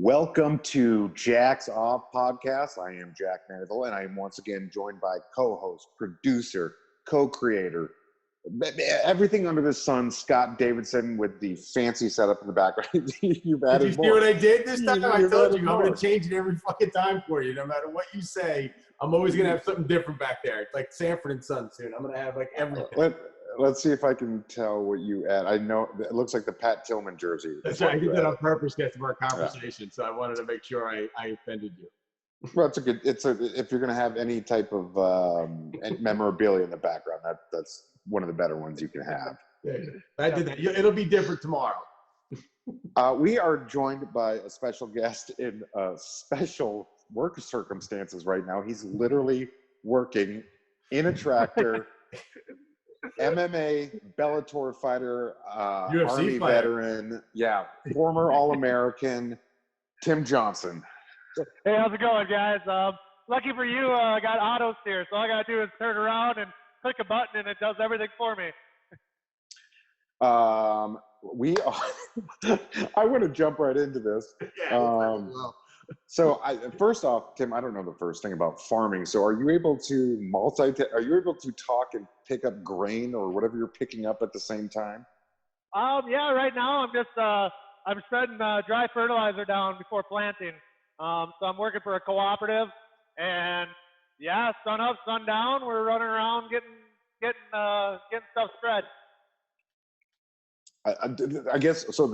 Welcome to Jack's Off Podcast. I am Jack Mandeville, and I am once again joined by co-host, producer, co-creator, everything under the sun, Scott Davidson, with the fancy setup in the background. You've added Did you see what I did this time? I told you, I'm going to change it every fucking time for you. No matter what you say, I'm always going to have something different back there. It's like Sanford and Son soon. I'm going to have like everything. Let's see if I can tell what you add. I know it looks like the Pat Tillman jersey. That's right. I did that on purpose because of our conversation, so I wanted to make sure I offended you. Well, if you're going to have any type of memorabilia in the background, that's one of the better ones you can have. Yeah, I did that. It'll be different tomorrow. We are joined by a special guest in special work circumstances right now. He's literally working in a tractor. MMA, Bellator fighter, UFC Army fighter. veteran, former All-American, Tim Johnson. Hey, how's it going, guys? Lucky for you, I got auto steer, so all I gotta do is turn around and click a button, and it does everything for me. I want to jump right into this. So first off, Tim, I don't know the first thing about farming. So are you able to are you able to talk and pick up grain or whatever you're picking up at the same time? Yeah, right now I'm just I'm spreading dry fertilizer down before planting. So I'm working for a cooperative, and yeah, sun up, sun down, we're running around getting stuff spread. I guess so.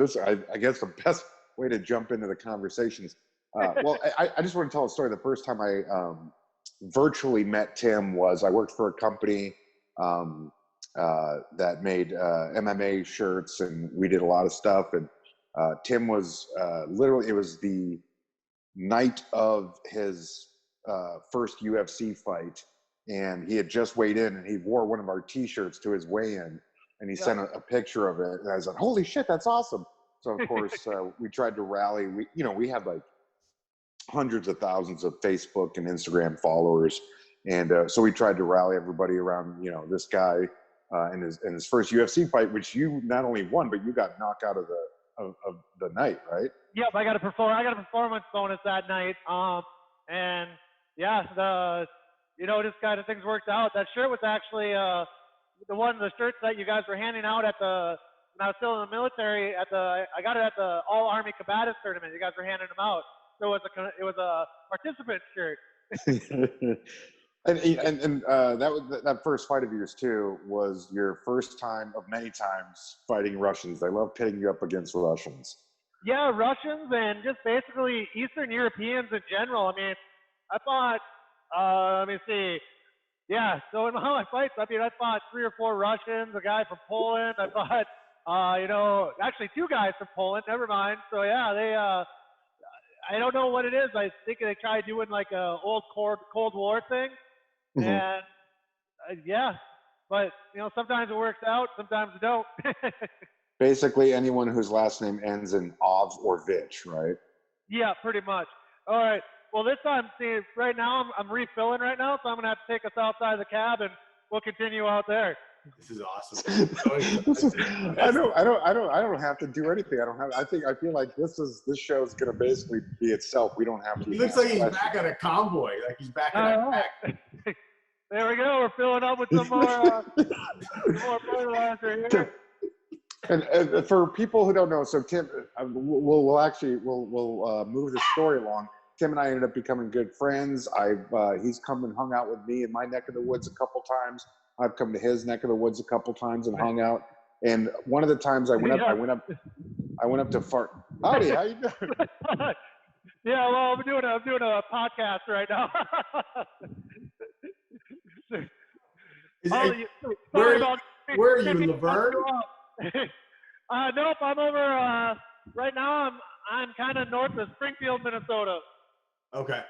I guess the best way to jump into the conversation is, I just want to tell a story. The first time I virtually met Tim was I worked for a company that made MMA shirts, and we did a lot of stuff. And Tim was literally, it was the night of his first UFC fight, and he had just weighed in, and he wore one of our T-shirts to his weigh-in, and he sent a picture of it, and I was like, "Holy shit, that's awesome!" So of course we tried to rally. We had like hundreds of thousands of Facebook and Instagram followers, and so we tried to rally everybody around this guy in his first UFC fight, which you not only won, but you got knocked out of the night, right? Yep, I got a performance bonus that night, and yeah, just kind of things worked out. That shirt was actually the shirts that you guys were handing out when I was still in the military. I got it at the All Army Combative Tournament. You guys were handing them out. So it was a participant shirt. and that first fight of yours too was your first time of many times fighting Russians. They love pitting you up against Russians. Yeah, Russians and just basically Eastern Europeans in general. I mean, I fought. Let me see. Yeah, so in all my fights, I fought 3 or 4 Russians, a guy from Poland. I fought, actually 2 guys from Poland. Never mind. So yeah, I don't know what it is. I think they tried doing like a old Cold War thing, and but sometimes it works out, sometimes it don't. Basically, anyone whose last name ends in Ov or Vich, right? Yeah, pretty much. All right. Well, this time, see, right now I'm refilling right now, so I'm gonna have to take us outside the cab, and we'll continue out there. This is awesome. I don't have to do anything. I feel like this show is gonna basically be itself. We don't have to. He looks like he's back on a convoy, like he's back in a pack. There we go. We're filling up with some more fertilizer here. And for people who don't know, so Tim, we'll move the story along. Tim and I ended up becoming good friends. He's come and hung out with me in my neck of the woods a couple times. I've come to his neck of the woods a couple times and hung out. And one of the times I went up to fart. Howdy, how you doing? Yeah, well, I'm doing a podcast right now. Where are you, in Laverne? Nope, I'm over. Right now, I'm kind of north of Springfield, Minnesota. Okay.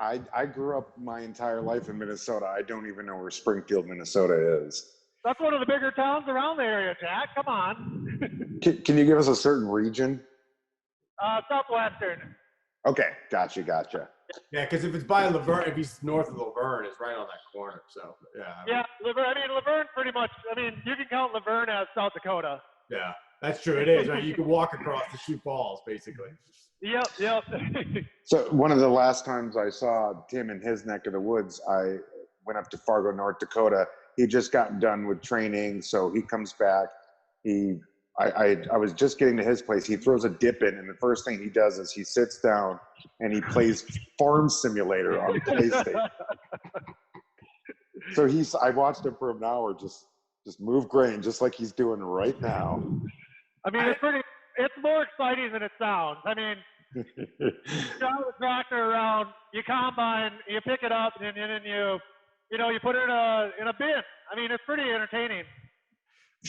I grew up my entire life in Minnesota. I don't even know where Springfield, Minnesota is. That's one of the bigger towns around the area, Jack. Come on. Can you give us a certain region? Southwestern. Okay, gotcha. Yeah, because if it's by Laverne, if he's north of Laverne, it's right on that corner. So yeah. Yeah, Laverne. Laverne, pretty much. You can count Laverne as South Dakota. Yeah. That's true. It is, right? You can walk across to shoot balls, basically. Yep. So one of the last times I saw Tim in his neck of the woods, I went up to Fargo, North Dakota. He just got done with training, so he comes back. I was just getting to his place. He throws a dip in, and the first thing he does is he sits down and he plays Farm Simulator on PlayStation. So I watched him for an hour just move grain, just like he's doing right now. I mean, it's more exciting than it sounds. I mean, you drive the tractor around, you combine, you pick it up, and then you put it in a bin. I mean, it's pretty entertaining.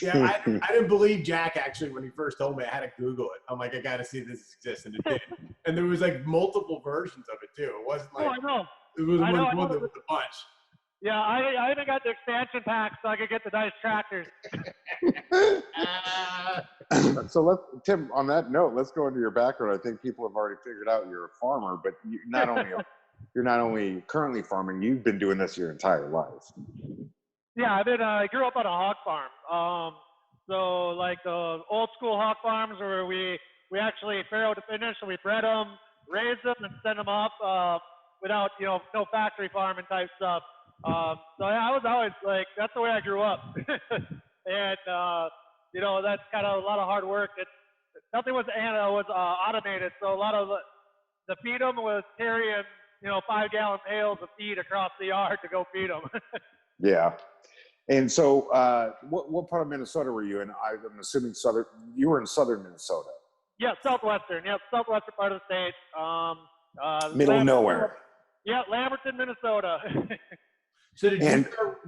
Yeah, I didn't believe Jack actually when he first told me. I had to Google it. I'm like, I got to see if this exists, and it did. And there was like multiple versions of it too. It wasn't like I know. It was one that was a bunch. Yeah, I even got the expansion pack so I could get the nice tractors. So Tim, on that note, let's go into your background. I think people have already figured out you're a farmer, but you're not only currently farming, you've been doing this your entire life. Yeah, I grew up on a hog farm. So like the old school hog farms where we actually farrow to finish, so we bred them, raised them, and send them off without no factory farming type stuff. So yeah, I was always like, that's the way I grew up. And that's kind of a lot of hard work. Nothing was automated, so a lot of the feed them was carrying 5-gallon pails of feed across the yard to go feed them. Yeah. And so, what part of Minnesota were you in? I'm assuming you were in southern Minnesota. Yeah, southwestern. Yeah, southwestern part of the state. Middle of nowhere. Yeah, Lamberton, Minnesota. So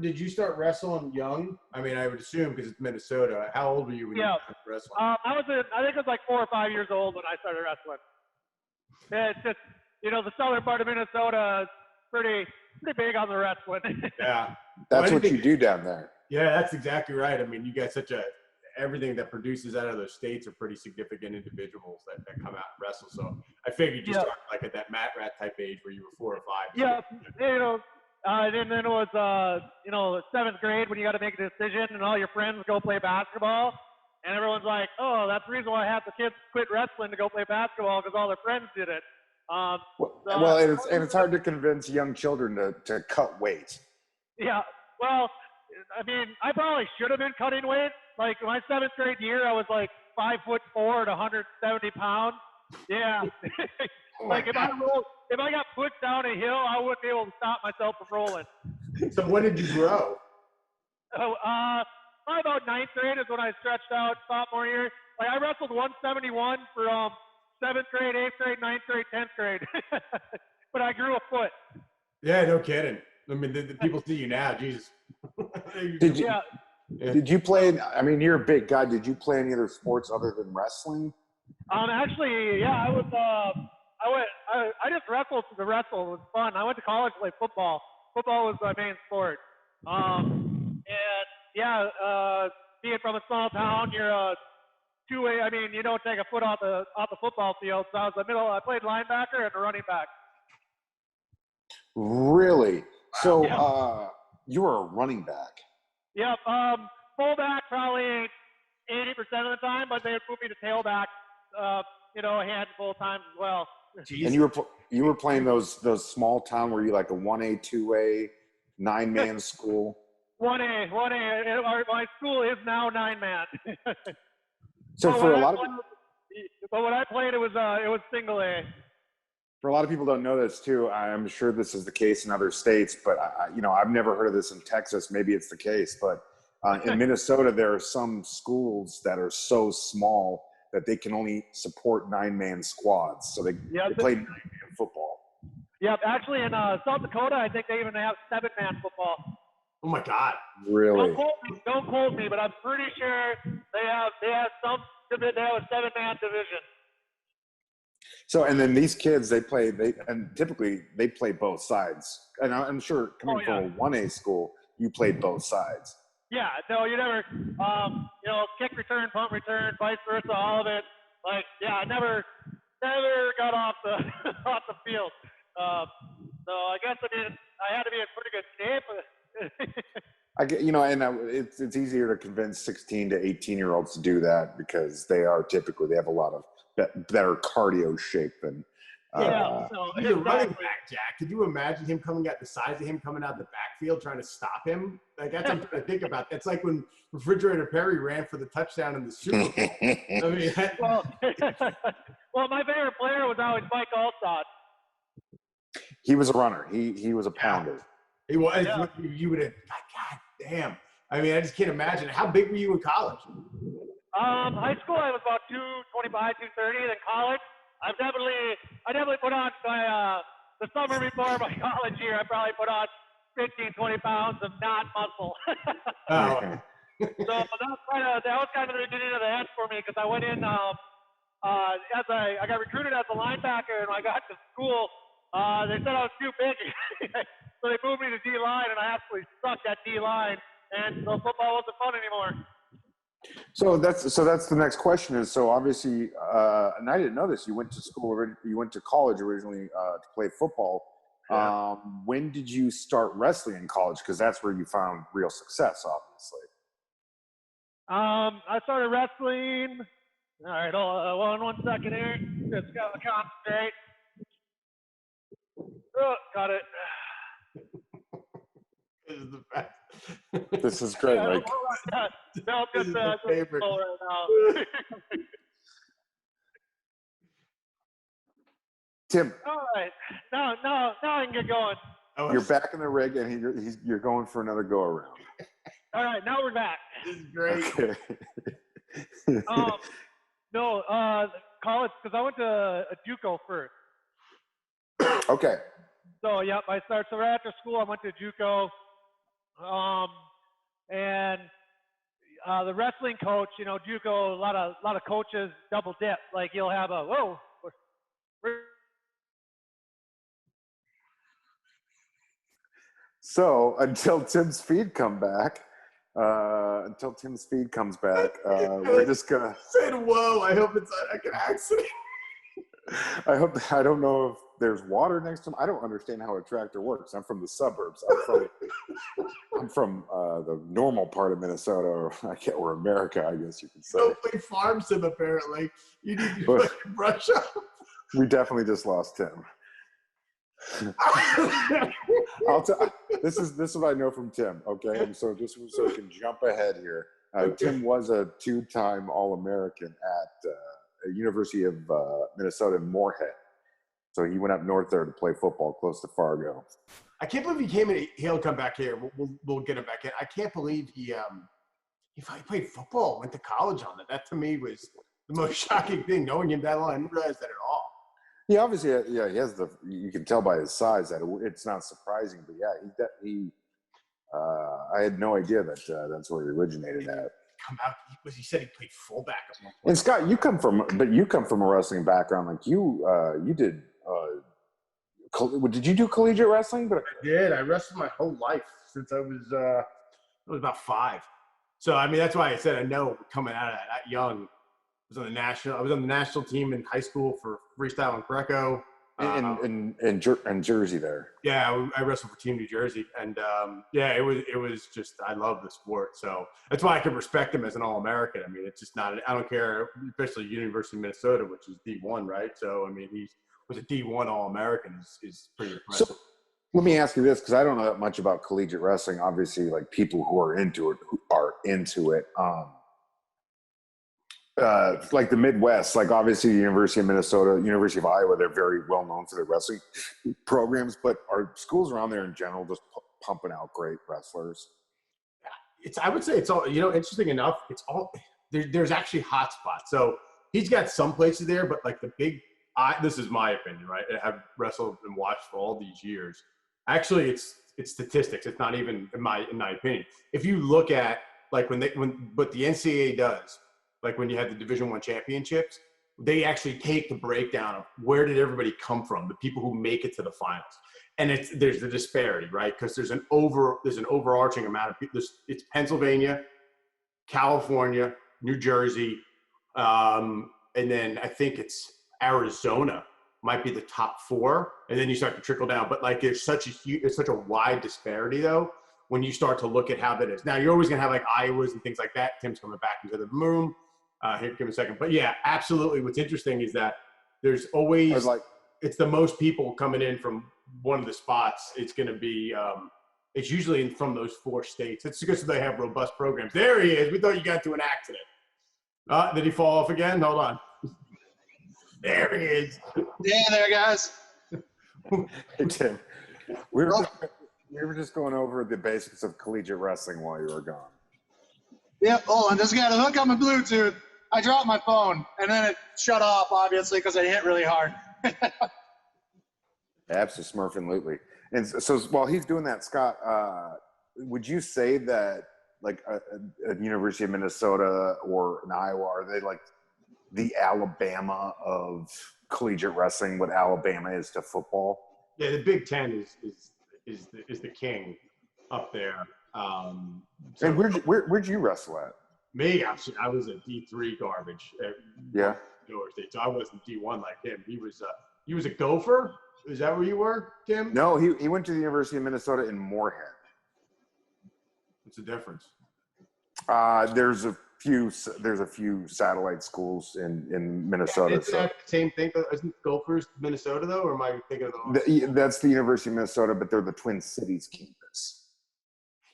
did you start wrestling young? I mean, I would assume because it's Minnesota. How old were you when you started wrestling? I think it was like 4 or 5 years old when I started wrestling. It's just the southern part of Minnesota is pretty big on the wrestling. Yeah, that's what you do down there. Yeah, that's exactly right. I mean, you got everything that produces out of those states are pretty significant individuals that come out and wrestle. So I figured you started like at that mat rat type age where you were 4 or 5. Yeah, and then it was 7th grade when you got to make a decision, and all your friends go play basketball, and everyone's like, "Oh, that's the reason why half the kids quit wrestling to go play basketball because all their friends did it." It's hard to convince young children to cut weight. Yeah, well, I mean, I probably should have been cutting weight. Like my 7th grade year, I was like 5'4" and 170 pounds. Yeah. Like if I got pushed down a hill, I wouldn't be able to stop myself from rolling. So when did you grow? Probably about 9th grade is when I stretched out sophomore year. Like I wrestled 171 from 7th grade, 8th grade, 9th grade, 10th grade. But I grew a foot. Yeah, no kidding. I mean, the people see you now, Jesus. Did you play? I mean, you're a big guy. Did you play any other sports other than wrestling? Actually, yeah, I just wrestled to wrestle. It was fun. I went to college to play football. Football was my main sport. Being from a small town, you're a two-way. I mean, you don't take a foot off the football field. So I played linebacker and a running back. Really? So you were a running back. Yep. Fullback probably 80% of the time, but they would move me to tailback. A handful of times as well. Jeez. And you were playing those small town where you like a 1A, 2A, 9-man school. 1A. My school is now 9-man. So for a lot of but when I played, it was single A. For a lot of people don't know this too. I'm sure this is the case in other states, but I've never heard of this in Texas. Maybe it's the case, but in Minnesota, there are some schools that are so small that they can only support 9-man squads. So they play 9-man football. Yep. Actually, in South Dakota, I think they even have 7-man football. Oh my God! Really? Don't quote me, but I'm pretty sure they have a 7-man division. So, and then these kids, typically they play both sides. And I'm sure coming from a 1A school, you played both sides. Yeah, no, you never, kick return, punt return, vice versa, all of it. Like, yeah, I never got off the off the field. So I guess I had to be in pretty good shape. I get, and it's easier to convince 16 to 18-year-olds to do that because they have a lot of better cardio shape than. Yeah, so He's a running exactly. back, Jack. Could you imagine him coming out, the size of him coming out the backfield trying to stop him? Like, that's what I'm trying to think about. That's like when Refrigerator Perry ran for the touchdown in the Super Bowl. I mean, Well, well, my favorite player was always Mike Allstott. He was a runner. He was a pounder. He was. Yeah. You would have. God damn. I mean, I just can't imagine. How big were you in college? High school, I was about 225, 230. Then college, I definitely put on the summer before my college year. I probably put on 15, 20 pounds of not muscle. Oh, So that was kind of the beginning of the end for me because I went in as I got recruited as a linebacker, and when I got to school, they said I was too big, so they moved me to D line, and I absolutely sucked at D line, and so football wasn't fun anymore. So that's the next question is, so obviously, and I didn't know this, you went to college originally to play football. Yeah. When did you start wrestling in college? Because that's where you found real success, obviously. I started wrestling. All right, hold on one second here. Just gotta concentrate. Oh, got it. This is the best. This is great. Yeah, Like, no, This is my favorite. right now. Tim, All right, now I can get going. you're back in the rig, and you're going for another go around. All right, now we're back. This is great. Okay. No, college, because I went to a JUCO first. Okay. So yep, so right after school I went to JUCO, and the wrestling coach, JUCO, a lot of coaches double dip. Like you'll have So until Tim's feed comes back, we're just gonna. Said whoa. I hope it's not like an accident. I don't know if there's water next to him. I don't understand how a tractor works. I'm from the suburbs. I'm from the normal part of Minnesota, or America, I guess you could say. Don't play farm sim, apparently. You need to fucking brush up. We definitely just lost Tim. This is what I know from Tim. Okay, and so just so we can jump ahead here. Tim was a 2-time All-American at University of Minnesota in Moorhead. So he went up north there to play football close to Fargo. I can't believe he came in. He'll come back here. We'll get him back in. I can't believe he played football, went to college on it. That to me was the most shocking thing. Knowing him that long, I didn't realize that at all. He obviously, he has you can tell by his size that it's not surprising, but yeah, I had no idea that that's where he originated at. Come out, he said he played fullback at one point. And Scott, you come from a wrestling background. Like you did. Did you do collegiate wrestling? But I did. I wrestled my whole life since I was about 5. So I mean, that's why I said I know coming out of that young. I was on the national team in high school for freestyle and Greco. In Jersey there. Yeah, I wrestled for Team New Jersey, and it was just I love the sport, so that's why I can respect him as an All-American. I mean, it's just not. I don't care, especially University of Minnesota, which is D1, right? So I mean, he was a D1 All-American is pretty impressive. So, let me ask you this, because I don't know that much about collegiate wrestling. Obviously, like people who are into it. Like the Midwest, like obviously the University of Minnesota, University of Iowa, they're very well known for their wrestling programs, but are schools around there in general just pumping out great wrestlers? I would say it's all, interesting enough, it's all, there's actually hot spots. So he's got some places there, but like this is my opinion, right? I have wrestled and watched for all these years. Actually, it's statistics. It's not even in my opinion. If you look at like what the NCAA does, like when you have the Division I championships, they actually take the breakdown of where did everybody come from, the people who make it to the finals. And there's the disparity, right? Because there's an overarching amount of people. It's Pennsylvania, California, New Jersey, and then I think it's Arizona might be the top 4, and then you start to trickle down. But like there's such a wide disparity though, when you start to look at how that is. Now, you're always going to have like Iowas and things like that. Tim's coming back into the room. Here, give me a second. But yeah, absolutely. What's interesting is that there's always it's the most people coming in from one of the spots. It's going to be it's usually from those 4 states. It's because they have robust programs. There he is. We thought you got into an accident. Did he fall off again? Hold on. There he is. Yeah, there, guys. Hey, Tim. We were just going over the basics of collegiate wrestling while you were gone. Yep, hold on. Just got to hook on my Bluetooth. I dropped my phone, and then it shut off, obviously, because I hit really hard. Absolutely. And so while he's doing that, Scott, would you say that like a University of Minnesota or an Iowa, are they like the Alabama of collegiate wrestling, what Alabama is to football? Yeah, the Big Ten is the king up there. So and where'd you wrestle at? Me, I was a D3 garbage. Yeah. So I wasn't D1 like him. He was a Gopher. Is that where you were, Tim? No, he went to the University of Minnesota in Moorhead. What's the difference? There's a few satellite schools in Minnesota. Isn't that the same thing? Isn't Gophers Minnesota though, or am I thinking of that's the University of Minnesota, but they're the Twin Cities campus.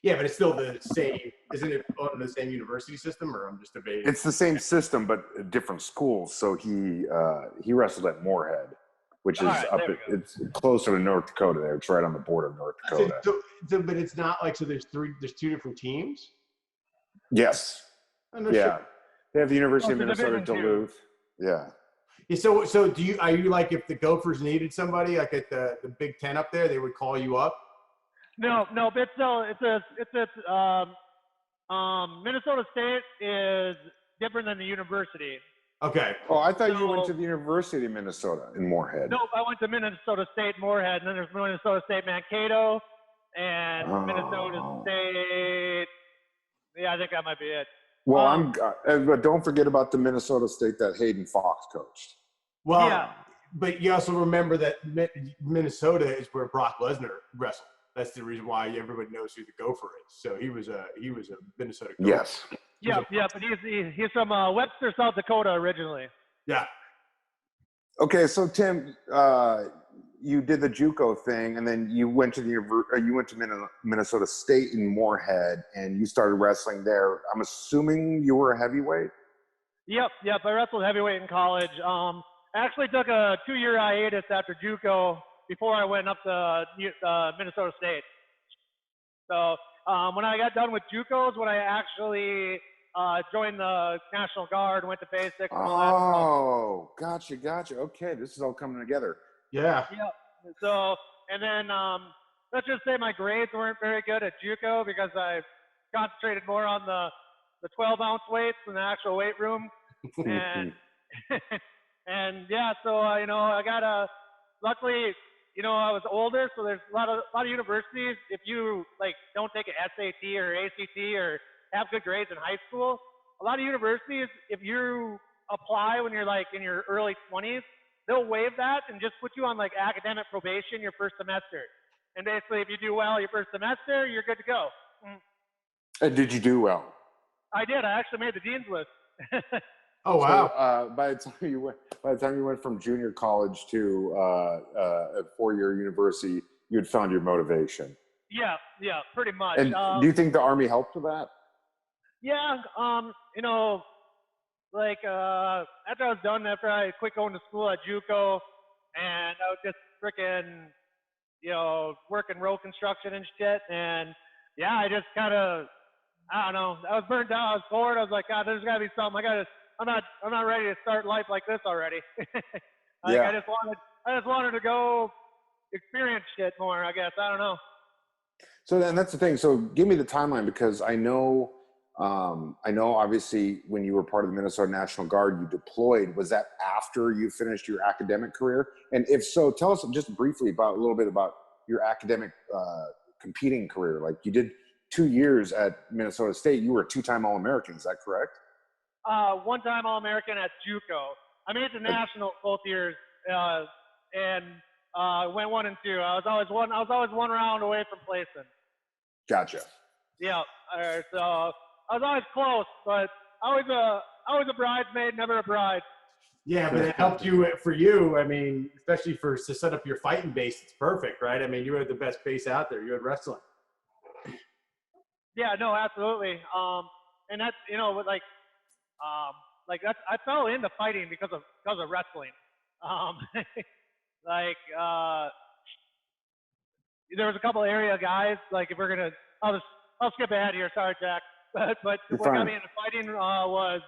Yeah, but it's still the same. Isn't it on the same university system, or I'm just debating? It's the same system, but different schools. So he wrestled at Moorhead, which is it's closer to North Dakota. There, it's right on the border of North Dakota. But it's not like there's 2 different teams. Yes. Oh, no yeah. shit. They have the University of Minnesota Duluth. Yeah. Yeah. So are you like, if the Gophers needed somebody like at the Big Ten up there, they would call you up? No, but Minnesota State is different than the university. Okay. Oh, I thought you went to the University of Minnesota in Moorhead. No, I went to Minnesota State Moorhead, and then there's Minnesota State Mankato, and Minnesota State. Yeah, I think that might be it. Well, but don't forget about the Minnesota State that Hayden Fox coached. Well, yeah. But you also remember that Minnesota is where Brock Lesnar wrestled. That's the reason why everybody knows who the Gopher is. So he was a Minnesota Gopher. Yes. Yeah, but he's from Webster, South Dakota originally. Yeah. Okay, so Tim, you did the JUCO thing, and then you went to Minnesota State in Moorhead, and you started wrestling there. I'm assuming you were a heavyweight. Yep. I wrestled heavyweight in college. I actually took a 2-year hiatus after JUCO before I went up to Minnesota State. So when I got done with JUCO is when I actually joined the National Guard, went to basics. Oh, gotcha. Okay, this is all coming together. Yeah. Yep. So, and then let's just say my grades weren't very good at JUCO because I concentrated more on the 12-ounce weights in the actual weight room. And and yeah, so I got luckily, I was older, so there's a lot of universities. If you don't take an SAT or ACT or have good grades in high school, a lot of universities, if you apply when you're in your early 20s, they'll waive that and just put you on academic probation your first semester. And basically, if you do well your first semester, you're good to go. And did you do well? I did. I actually made the dean's list. Oh wow! So, by the time you went from junior college to a 4-year university, you had found your motivation. Yeah, pretty much. And do you think the Army helped with that? Yeah, after I was done, after I quit going to school at JUCO, and I was just freaking, working road construction and shit, and yeah, I just kind of, I don't know, I was burnt out, I was bored, I was like, God, there's got to be something, I'm not ready to start life like this already. Yeah. I just wanted to go experience shit more, I guess, I don't know. So then that's the thing. So give me the timeline, because I know obviously when you were part of the Minnesota National Guard, you deployed. Was that after you finished your academic career? And if so, tell us just briefly a little bit about your academic competing career. Like, you did 2 years at Minnesota State. You were a 2-time All-American. Is that correct? 1-time All-American at JUCO. I made the national both years, and went 1 and 2. I was always one round away from placing. Gotcha. Yeah. So I was always close, but always a bridesmaid, never a bride. Yeah, but it helped you for you. I mean, especially to set up your fighting base, it's perfect, right? I mean, you had the best base out there. You had wrestling. Yeah, no, absolutely. And that's that's I fell into fighting because of wrestling. Um, like there was a couple area guys. Like if we're gonna, I'll skip ahead here. Sorry, Jack. But You're what got fine. me into fighting was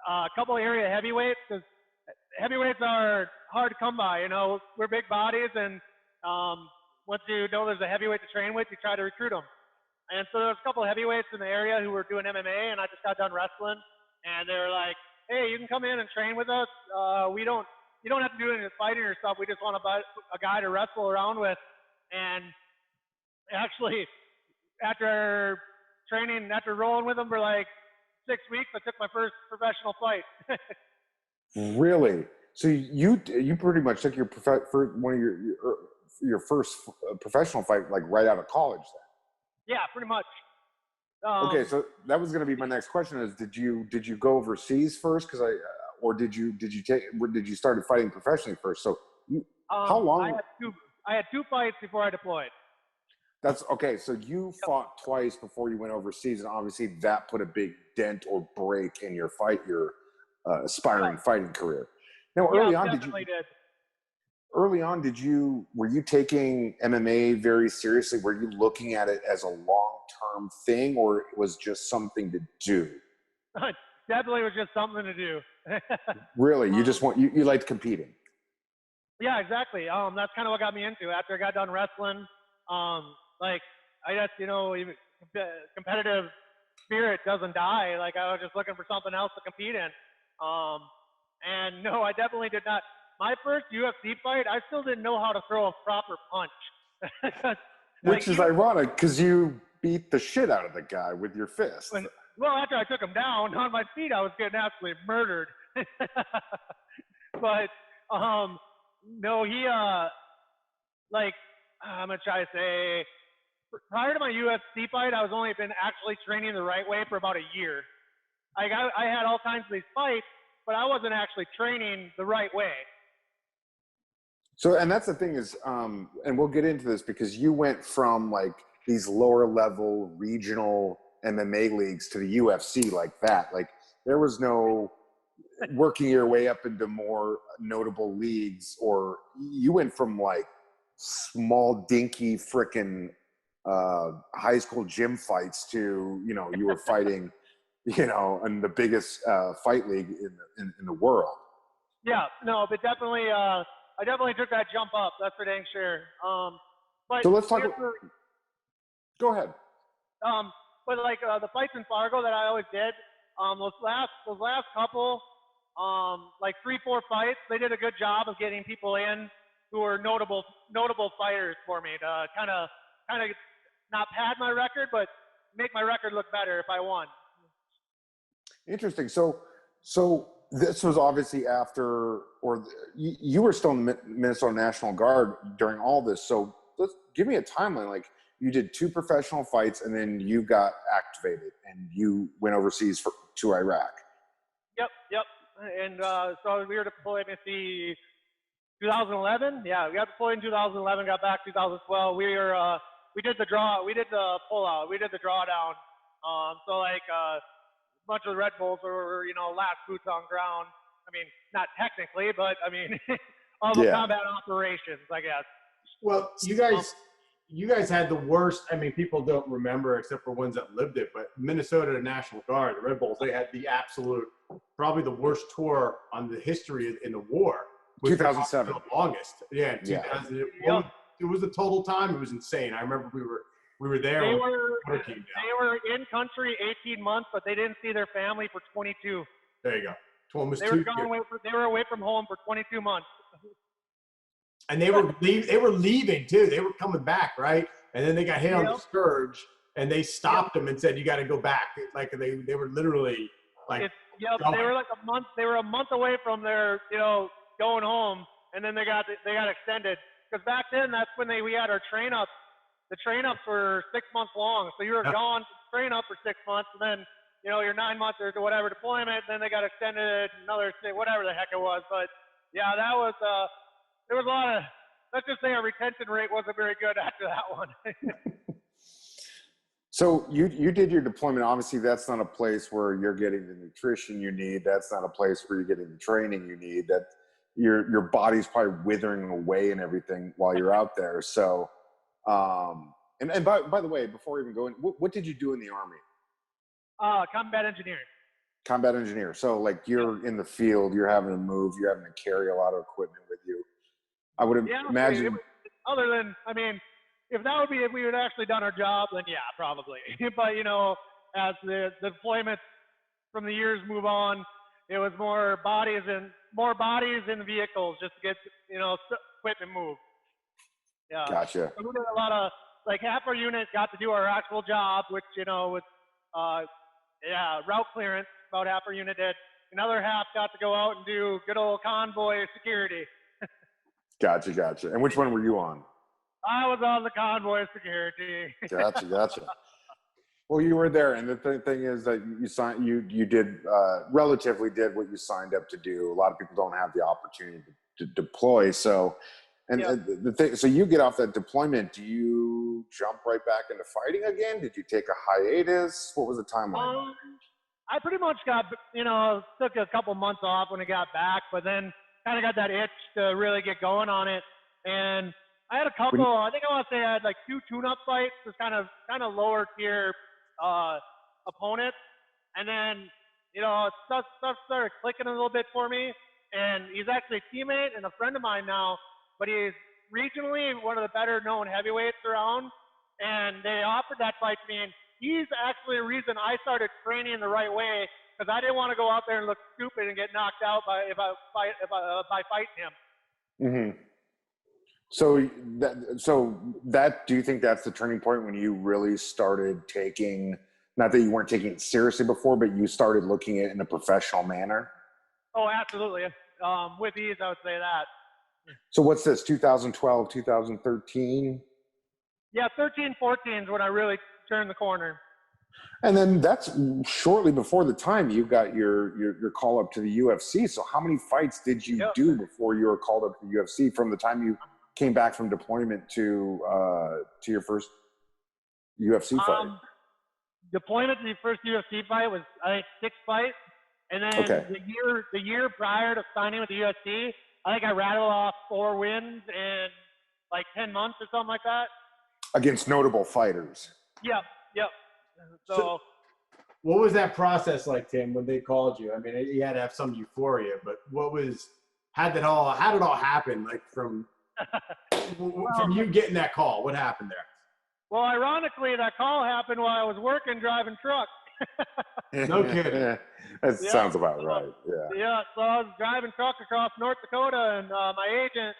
a couple area heavyweights. Because heavyweights are hard to come by. You know, we're big bodies, and once you know there's a heavyweight to train with, you try to recruit them. And so there was a couple of heavyweights in the area who were doing MMA, and I just got done wrestling, and they were like, "Hey, you can come in and train with us. You don't have to do any fighting or stuff. We just want a guy to wrestle around with." And actually, after training, after rolling with them for like 6 weeks, I took my first professional fight. Really? So you pretty much took one of your first professional fight like right out of college then? Yeah, pretty much. Okay, so that was going to be my next question: is did you go overseas first? Because or did you started fighting professionally first? So how long? I had two fights before I deployed. That's okay. So you fought twice before you went overseas, and obviously that put a big dent or break in your aspiring fighting career. Now, early on, were you taking MMA very seriously? Were you looking at it as a long-term thing, or it was just something to do? Definitely was just something to do. Really? You just you liked competing? Yeah, exactly. That's kind of what got me into it. After I got done wrestling, like I guess, even competitive spirit doesn't die. Like I was just looking for something else to compete in. And no, I definitely did not. My first UFC fight, I still didn't know how to throw a proper punch. Which is ironic because you beat the shit out of the guy with your fist. Well, after I took him down on my feet, I was getting absolutely murdered. But no, he I'm gonna try to say, prior to my UFC fight, I was only been actually training the right way for about a year. Like I had all kinds of these fights, but I wasn't actually training the right way. So, and that's the thing is, and we'll get into this because you went from like these lower level regional MMA leagues to the UFC like that. Like there was no working your way up into more notable leagues, or you went from like small dinky frickin' high school gym fights to, you were fighting, in the biggest fight league in the world. Yeah, no, but definitely, I definitely took that jump up. That's for dang sure. But so let's talk. Go ahead. But like the fights in Fargo that I always did, those last couple, like 3-4 fights, they did a good job of getting people in who were notable fighters for me to kind of not pad my record, but make my record look better if I won. Interesting. So this was obviously after, or you were still in the Minnesota National Guard during all this. So let's give me a timeline. Like you did 2 professional fights and then you got activated and you went overseas to Iraq. Yep. And so we were deployed in 2011. Yeah, we got deployed in 2011, got back 2012. We did the pullout. We did the drawdown. So like a bunch of the Red Bulls were, last boots on ground. I mean, not technically, but I mean, all the combat operations, I guess. Well, you guys had the worst. I mean, people don't remember except for ones that lived it, but Minnesota National Guard, the Red Bulls, they had the absolute, probably the worst tour on the history in the war. 2007. The longest. Yeah, 2000. Yeah. It was the total time. It was insane. I remember we were there. They were in country 18 months, but they didn't see their family for 22. There you go. They were away from home for 22 months. And they were leaving too. They were coming back, right? And then they got hit on the scourge, and they stopped them and said, "You got to go back." Like they were literally like. They were like a month. They were a month away from their going home, and then they got extended. Because back then, that's when we had our train up the train ups were 6 months long. So you were gone train up for 6 months, and then your 9 months or whatever deployment. Then they got extended another whatever the heck it was. But yeah, that was there was a lot of, let's just say our retention rate wasn't very good after that one. So you did your deployment. Obviously, that's not a place where you're getting the nutrition you need. That's not a place where you're getting the training you need. That your body's probably withering away and everything while you're out there. So, and by the way, before we even go in, what did you do in the Army? Combat engineering. Combat engineer. So like you're in the field, you're having to move, you're having to carry a lot of equipment with you. I would imagine. Other than, I mean, if we had actually done our job, then yeah, probably. But as the deployments from the years move on, it was more bodies in vehicles just to get equipment moved. Yeah. Gotcha. So we did a lot of, like, half our unit got to do our actual job, which with route clearance. About half our unit did. Another half got to go out and do good old convoy security. Gotcha. And which one were you on? I was on the convoy security. Gotcha. Well, you were there, and the thing is that you did relatively did what you signed up to do. A lot of people don't have the opportunity to deploy. So, the thing, so you get off that deployment. Do you jump right back into fighting again? Did you take a hiatus? What was the timeline? I pretty much got took a couple months off when I got back, but then kind of got that itch to really get going on it. And I had a couple. I think I want to say I had like 2 tune-up fights, just kind of lower tier opponents, and then stuff started clicking a little bit for me. And he's actually a teammate and a friend of mine now, but he's regionally one of the better known heavyweights around. And they offered that fight to me, and he's actually a reason I started training the right way, because I didn't want to go out there and look stupid and get knocked out by fighting him. Mm-hmm. So that do you think that's the turning point when you really started taking, not that you weren't taking it seriously before, but you started looking at it in a professional manner? Oh, absolutely. With ease, I would say that. So what's this, 2012, 2013? Yeah, 13, 14 is when I really turned the corner. And then that's shortly before the time you got your call up to the UFC. So how many fights did you do before you were called up to the UFC, from the time you came back from deployment to your first UFC fight? Deployment to the first UFC fight was, I think, 6 fights. And then the year prior to signing with the UFC, I think I rattled off 4 wins in like 10 months or something like that. Against notable fighters. Yep. So what was that process like, Tim, when they called you? I mean, you had to have some euphoria, but how did it all happen? Like from you getting that call, what happened there? Well, ironically, that call happened while I was working driving truck. No kidding. That sounds about right. Yeah. So I was driving truck across North Dakota, and my agent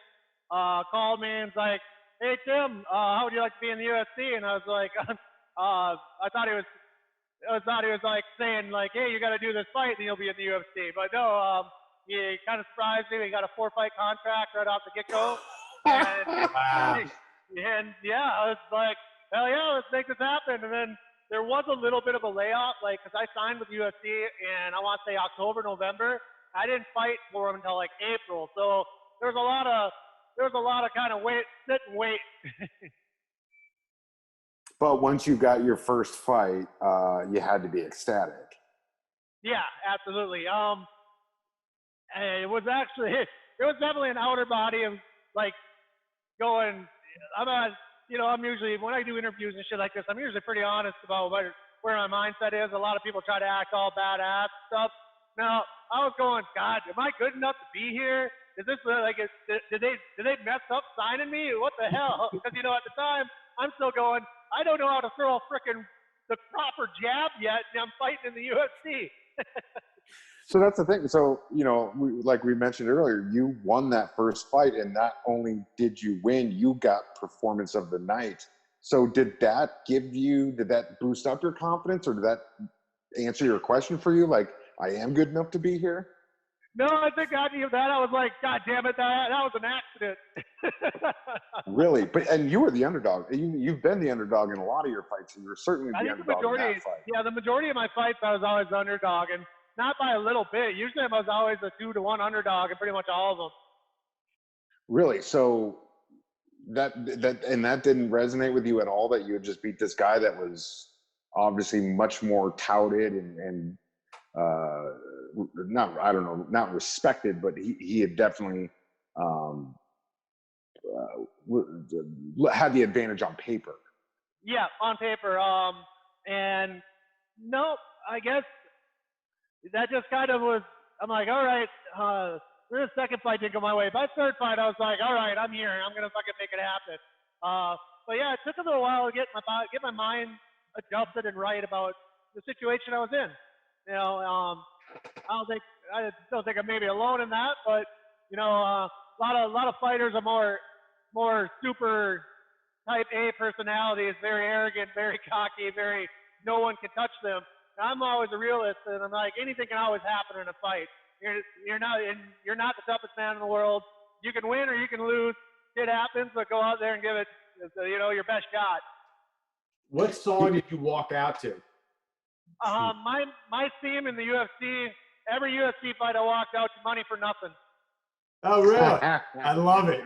called me and was like, "Hey Tim, how would you like to be in the UFC?" And I was like, I thought he was like saying like, "Hey, you got to do this fight, and you'll be in the UFC." But no, he kind of surprised me. He got a 4-fight contract right off the get-go. And yeah, I was like, hell yeah, let's make this happen. And then there was a little bit of a layoff, like, because I signed with the UFC in, I want to say, October, November. I didn't fight for him until like April. So there was a lot of kind of sit and wait. But once you got your first fight, you had to be ecstatic. Yeah, absolutely. It was definitely an outer body of like going. I'm usually, when I do interviews and shit like this, I'm usually pretty honest about where my mindset is. A lot of people try to act all badass stuff. Now, I was going, God, am I good enough to be here? Is this like, did they mess up signing me? What the hell? Because, at the time, I'm still going, I don't know how to throw the proper jab yet, and I'm fighting in the UFC. So that's the thing. So, like we mentioned earlier, you won that first fight, and not only did you win, you got performance of the night. So did that boost up your confidence, or did that answer your question for you? Like, I am good enough to be here? No, I think after that, I was like, God damn it, that was an accident. Really? And you were the underdog. You've been the underdog in a lot of your fights, and you're certainly I the think the underdog in majority, that fight. yeah, the majority of my fights, I was always the underdog, and not by a little bit. Usually, I was always a 2-1 underdog in pretty much all of them. Really? So that didn't resonate with you at all, that you had just beat this guy that was obviously much more touted and not, I don't know, not respected, but he had definitely had the advantage on paper. Yeah, on paper. And no, I guess that just kind of was. I'm like, all right. The second fight didn't go my way. By the third fight, I was like, all right, I'm here. I'm gonna fucking make it happen. But yeah, it took a little while to get my mind adjusted and right about the situation I was in. You know, I don't think I'm maybe alone in that, but you know, a lot of fighters are more super type A personalities, very arrogant, very cocky, very no one can touch them. And I'm always a realist, and I'm like, anything can always happen in a fight. You're not the toughest man in the world. You can win or you can lose. It happens, but go out there and give it, your best shot. What song did you walk out to? My theme in the UFC, every UFC fight I walked out to Money for Nothing. Oh, really? I love it.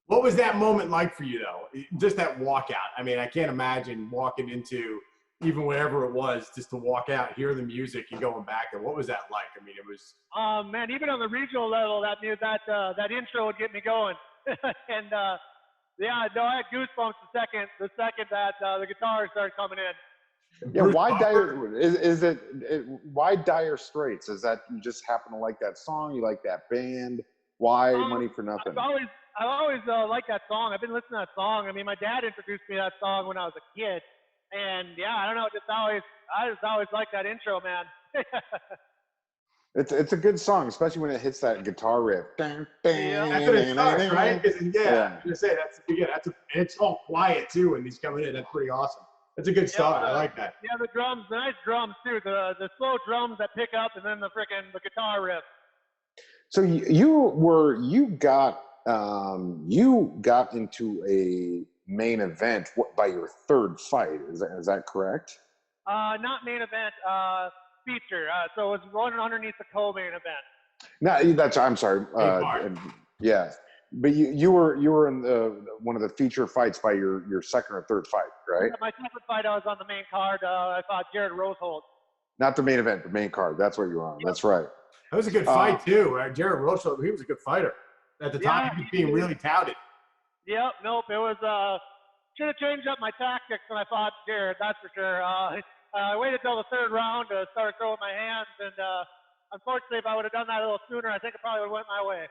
What was that moment like for you, though? Just that walkout. I mean, I can't imagine walking into even wherever it was, just to walk out, hear the music, and going back there. What was that like? I mean, it was. Man, even on the regional level, that intro would get me going. And yeah, no, I had goosebumps the second that the guitar started coming in. Yeah, why why Dire Straits? Is that you just happen to like that song? You like that band? Why Money for Nothing? I've always liked that song. I've been listening to that song. I mean, my dad introduced me to that song when I was a kid, and yeah, I don't know, I just always liked that intro, man. It's a good song, especially when it hits that guitar riff. That's what it starts, right? Yeah, I was gonna say it's all quiet too when he's coming in. That's pretty awesome. That's a good start. I like that. Yeah, the drums, the nice drums too. The slow drums that pick up, and then the guitar riff. So you got into a main event by your third fight. Is that correct? Not main event. Feature. So it was running underneath the co-main event. No, I'm sorry. Yeah, but you were in one of the feature fights by your second or third fight, right? Yeah, my second fight, I was on the main card. I fought Jared Roseholt. Not the main event, the main card. That's what you were on. Yep. That's right. That was a good fight too. Jared Roseholt, he was a good fighter at the time. He was being really touted. Yep. Nope. It was. Should have changed up my tactics when I fought Jared. That's for sure. I waited till the third round to start throwing my hands, and unfortunately, if I would have done that a little sooner, I think it probably would have went my way.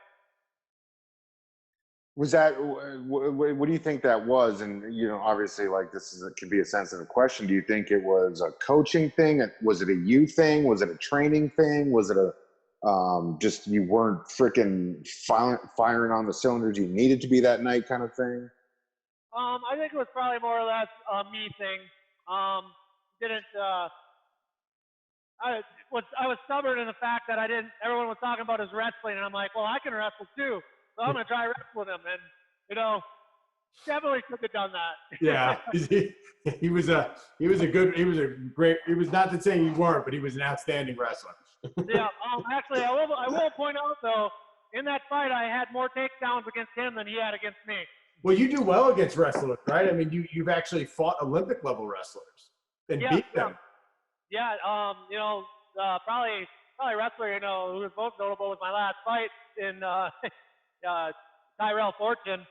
Was that? What do you think that was? And obviously, like it could be a sensitive question. Do you think it was a coaching thing? Was it a you thing? Was it a training thing? Was it a just you weren't freaking firing on the cylinders you needed to be that night kind of thing? I think it was probably more or less a me thing. I was stubborn in the fact that everyone was talking about his wrestling, and I'm like, well, I can wrestle too, so I'm gonna try wrestling him, and definitely could have done that. Yeah, he was not to say you weren't, but he was an outstanding wrestler. Yeah, actually, I will point out though, in that fight, I had more takedowns against him than he had against me. Well, you do well against wrestlers, right? I mean, you've actually fought Olympic level wrestlers and beat them. Yeah, probably wrestler, who was most notable was my last fight in Tyrell Fortune.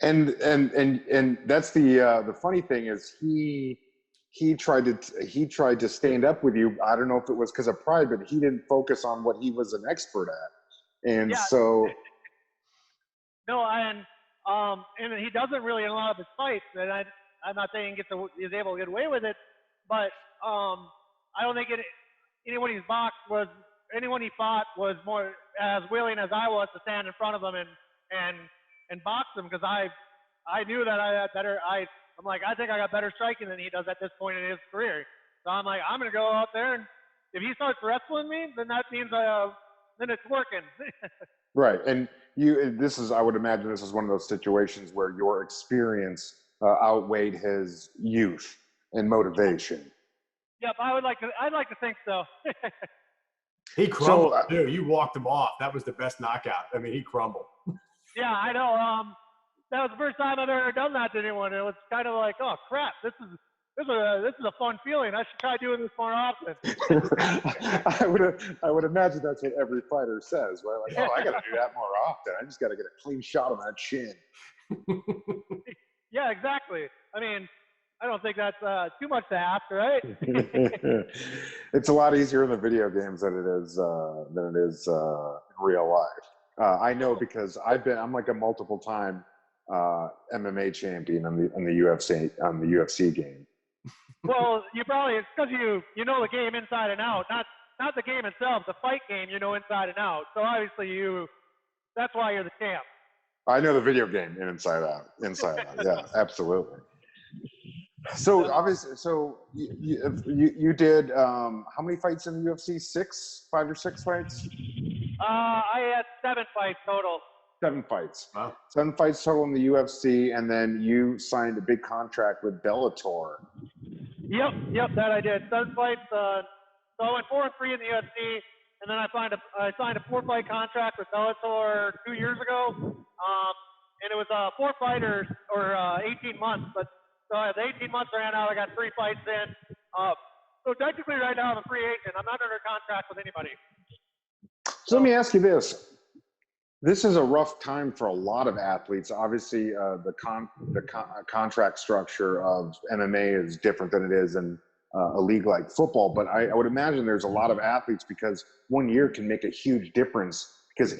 And that's the funny thing is he tried to stand up with you. I don't know if it was because of pride, but he didn't focus on what he was an expert at, and so. No, and he doesn't really in a lot of his fights, and I'm not saying he's able to get away with it, but I don't think anyone he fought was more as willing as I was to stand in front of him and box him, because I knew that I had better. I'm like, I think I got better striking than he does at this point in his career. So I'm like, I'm gonna go out there and if he starts wrestling me, then that means then it's working. Right. And I would imagine this is one of those situations where your experience outweighed his youth and motivation. Yep, I'd like to think so. He crumbled too. You walked him off. That was the best knockout. I mean, he crumbled. Yeah, I know. That was the first time I've ever done that to anyone. It was kind of like, oh crap, this is a fun feeling. I should try doing this more often. I would imagine that's what every fighter says, right? Like, oh, I got to do that more often. I just got to get a clean shot on that chin. Yeah, exactly. I mean, I don't think that's too much to ask, right? It's a lot easier in the video games than it is in real life. I know because I'm like a multiple time MMA champion on the UFC game. Well, it's because you know the game inside and out, not the game itself, the fight game you know inside and out. So obviously that's why you're the champ. I know the video game inside out. Yeah, absolutely. So obviously, you did how many fights in the UFC? 5 or 6 fights? I had 7 fights total. 7 fights. Wow. 7 fights total in the UFC, and then you signed a big contract with Bellator. Yep, that I did. 7 fights. So I went 4-3 in the UFC, and then I signed a 4-fight contract with Bellator 2 years ago. And it was 4 fighters or 18 months. But so the 18 months ran out. I got 3 fights in. So technically, right now I'm a free agent. I'm not under contract with anybody. So let me ask you this. This is a rough time for a lot of athletes. Obviously, the contract structure of MMA is different than it is in a league like football. But I would imagine there's a lot of athletes because 1 year can make a huge difference because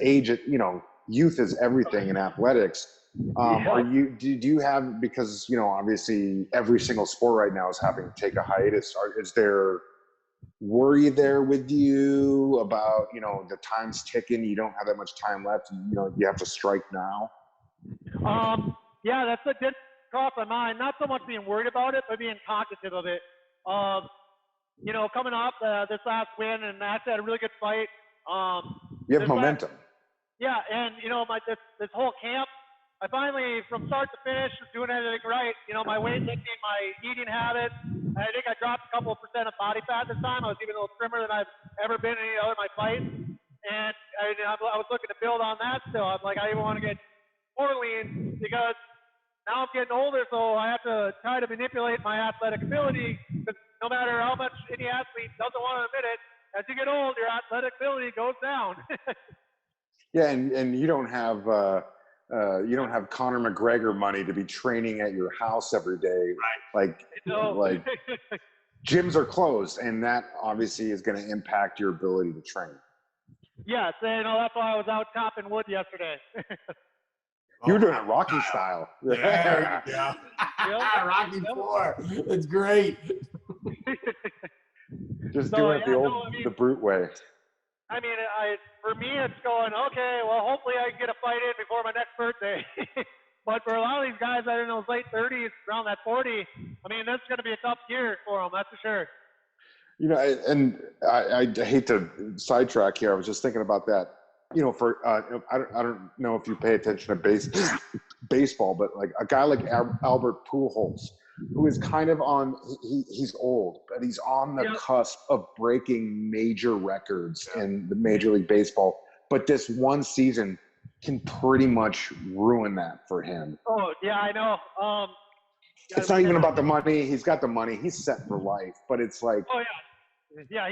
youth is everything in athletics. Do you have, because obviously every single sport right now is having to take a hiatus. Is there worry there with you about the time's ticking, you don't have that much time left, you have to strike now? Yeah, that's a good cross my mind. Not so much being worried about it, but being cognitive of it. Coming off this last win, and I actually had a really good fight. You have momentum. And this whole camp, I finally, from start to finish, was doing everything right. My weightlifting, my eating habits. I think I dropped a couple of % of body fat this time. I was even a little trimmer than I've ever been in any other of my fights. And I was looking to build on that still. I'm like, I even want to get more lean because now I'm getting older, so I have to try to manipulate my athletic ability. Because no matter how much any athlete doesn't want to admit it, as you get old, your athletic ability goes down. Yeah, and you don't have Conor McGregor money to be training at your house every day. Right. Like gyms are closed, and that obviously is going to impact your ability to train. Yes, that's why I was out chopping wood yesterday. You were doing it Rocky style. Yeah. Rocky 4. It's great. Just doing it the brute way. I mean, for me, it's going, okay, well, hopefully I can get a fight in before my next birthday. But for a lot of these guys that are in those late 30s, around that 40, I mean, that's going to be a tough year for them, that's for sure. I hate to sidetrack here. I was just thinking about that. I don't know if you pay attention to baseball, but like a guy like Albert Pujols, who is kind of he's old, but he's on the cusp of breaking major records in the Major League Baseball. But this one season can pretty much ruin that for him. Oh, yeah, I know. It's not even about the money. He's got the money. He's set for life. But it's like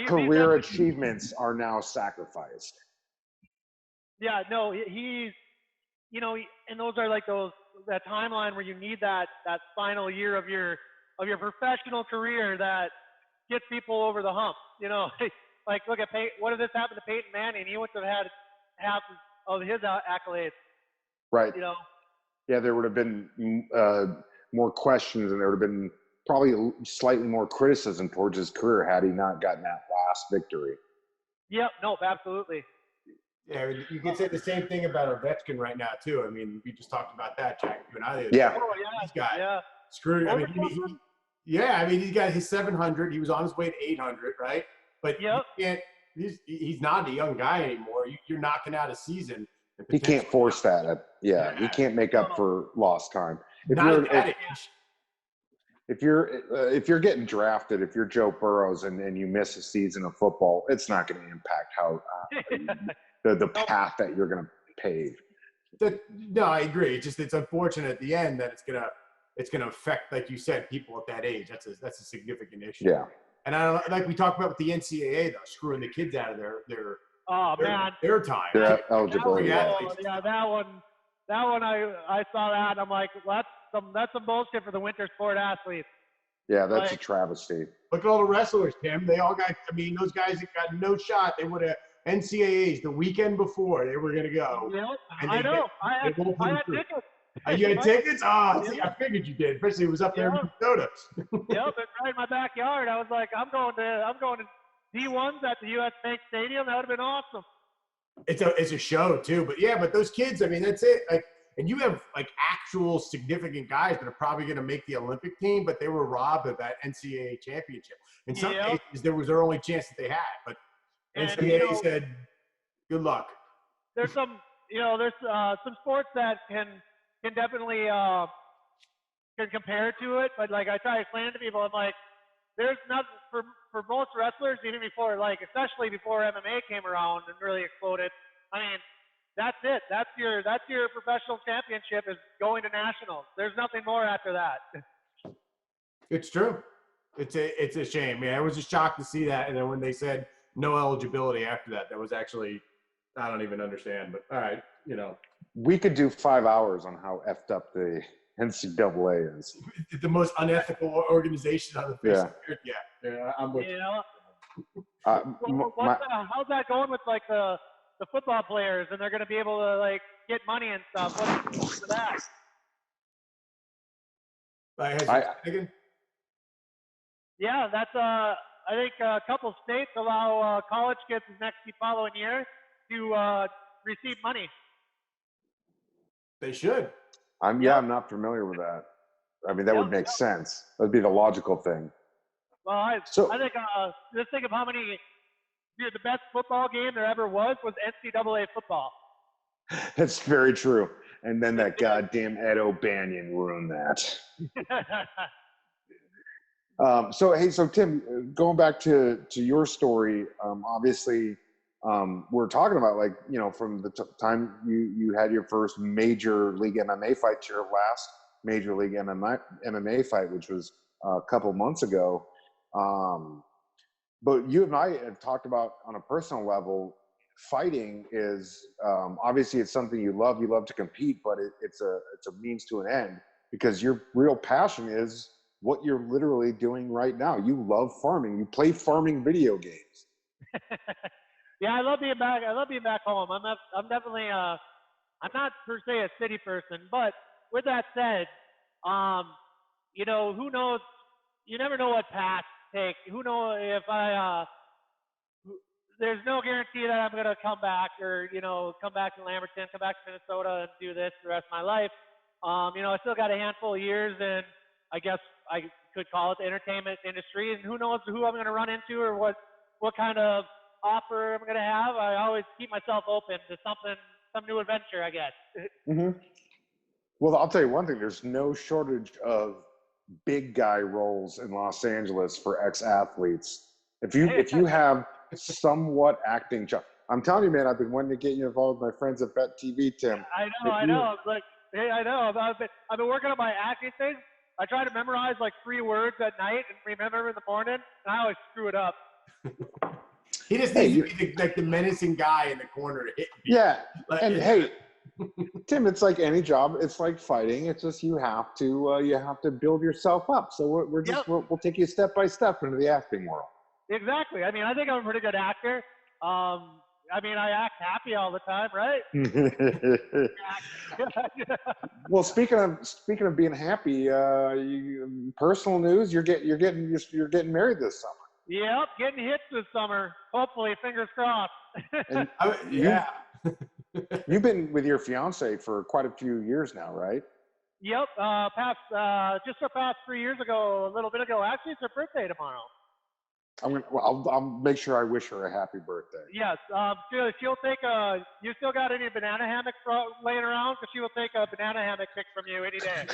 career achievements are now sacrificed. Yeah, no, he's, and those are like that timeline where you need that final year of your professional career that gets people over the hump. Like look at what did this happen to Peyton Manning? He wouldn't have had half of his accolades. Right. Yeah, there would have been more questions, and there would have been probably slightly more criticism towards his career had he not gotten that last victory. Yep. No, absolutely. Yeah, you can say the same thing about Ovechkin right now too. I mean, we just talked about that, Jack. Yeah. Oh, yeah. He's got screwed. I mean, he's got his 700. He was on his way to 800, right? But Yep. you can't. He's not a young guy anymore. You're knocking out a season. And He can't force that. He can't make up for lost time. Not at that age. If you're getting drafted, if you're Joe Burrows and you miss a season of football, it's not going to impact how the path that you're going to pave. No, I agree. It's unfortunate at the end that it's gonna affect, like you said, people at that age. That's a significant issue. Yeah. And I don't like we talked about with the NCAA though, screwing the kids out of their time. Their eligibility. Yeah, that one I saw that and I'm like, well, that's some bullshit for the winter sport athletes. Yeah, that's a travesty. Look at all the wrestlers, Tim. They all got. I mean, those guys that got no shot. They would have NCAAs the weekend before they were gonna go. Yep, I know. I had tickets. You had tickets? See, I figured you did. Especially it was up there in Minnesota. Yep, it's right in my backyard. I was like, I'm going to D1s at the U.S. Bank Stadium. That would have been awesome. It's a show too, but those kids. I mean, that's it. Like, and you have like actual significant guys that are probably going to make the Olympic team, but they were robbed of that NCAA championship. In some cases, there was their only chance that they had, but NCAA said, "Good luck." There's some sports that can definitely can compare to it, but like I try to explain it to people, I'm like, there's nothing for most wrestlers, even before, like especially before MMA came around and really exploded. I mean, that's it. That's your professional championship is going to nationals. There's nothing more after that. It's true. It's a shame. Man, I was just shocked to see that, and then when they said no eligibility after that, that was actually, I don't even understand. But all right, we could do 5 hours on how effed up the NCAA is. The most unethical organization on the face of the earth. Yeah, I'm with you. How's that going with like the football players, and they're going to be able to like get money and stuff? What's for that? Yeah, that's I think a couple states allow college kids next following year to receive money. They should. I'm not familiar with that. I mean, that would make sense. That'd be the logical thing. Well, I think just think of how many. The best football game there ever was NCAA football. That's very true. And then that goddamn Ed O'Banion ruined that. So Tim, going back to your story, obviously, we're talking about from the time you had your first major league MMA fight to your last major league MMA fight, which was a couple months ago. But you and I have talked about on a personal level, fighting is obviously it's something you love. You love to compete, but it's a means to an end because your real passion is what you're literally doing right now. You love farming. You play farming video games. Yeah, I love being back. I love being back home. I'm definitely I'm not per se a city person, but with that said, who knows? You never know what path to take. Who knows if there's no guarantee that I'm gonna come back or come back to Lamberton, come back to Minnesota and do this the rest of my life. I still got a handful of years, and I guess I could call it the entertainment industry. And who knows who I'm gonna run into or what kind of offer I'm gonna have. I always keep myself open to some new adventure, I guess. Mm-hmm. Well, I'll tell you one thing. There's no shortage of big guy roles in Los Angeles for ex-athletes. If you have somewhat acting job, I'm telling you, man, I've been wanting to get you involved with my friends at Bet TV, Tim. I know. It's like, hey, I know. I've been working on my acting thing. I try to memorize like 3 words at night and remember in the morning, and I always screw it up. He just needs to be the menacing guy in the corner to hit people. Yeah, hey, Tim, it's like any job. It's like fighting. It's just you have to build yourself up. So we'll take you step by step into the acting world. Exactly. I mean, I think I'm a pretty good actor. I mean, I act happy all the time, right? Well, speaking of being happy, personal news. You're getting married this summer. Yep, getting hitched this summer. Hopefully, fingers crossed. You've been with your fiance for quite a few years now, right? Yep. Just surpassed 3 years ago, a little bit ago. Actually, it's her birthday tomorrow. I'll make sure I wish her a happy birthday. Yes. She'll take a. You still got any banana hammocks laying around? Because she will take a banana hammock pic from you any day.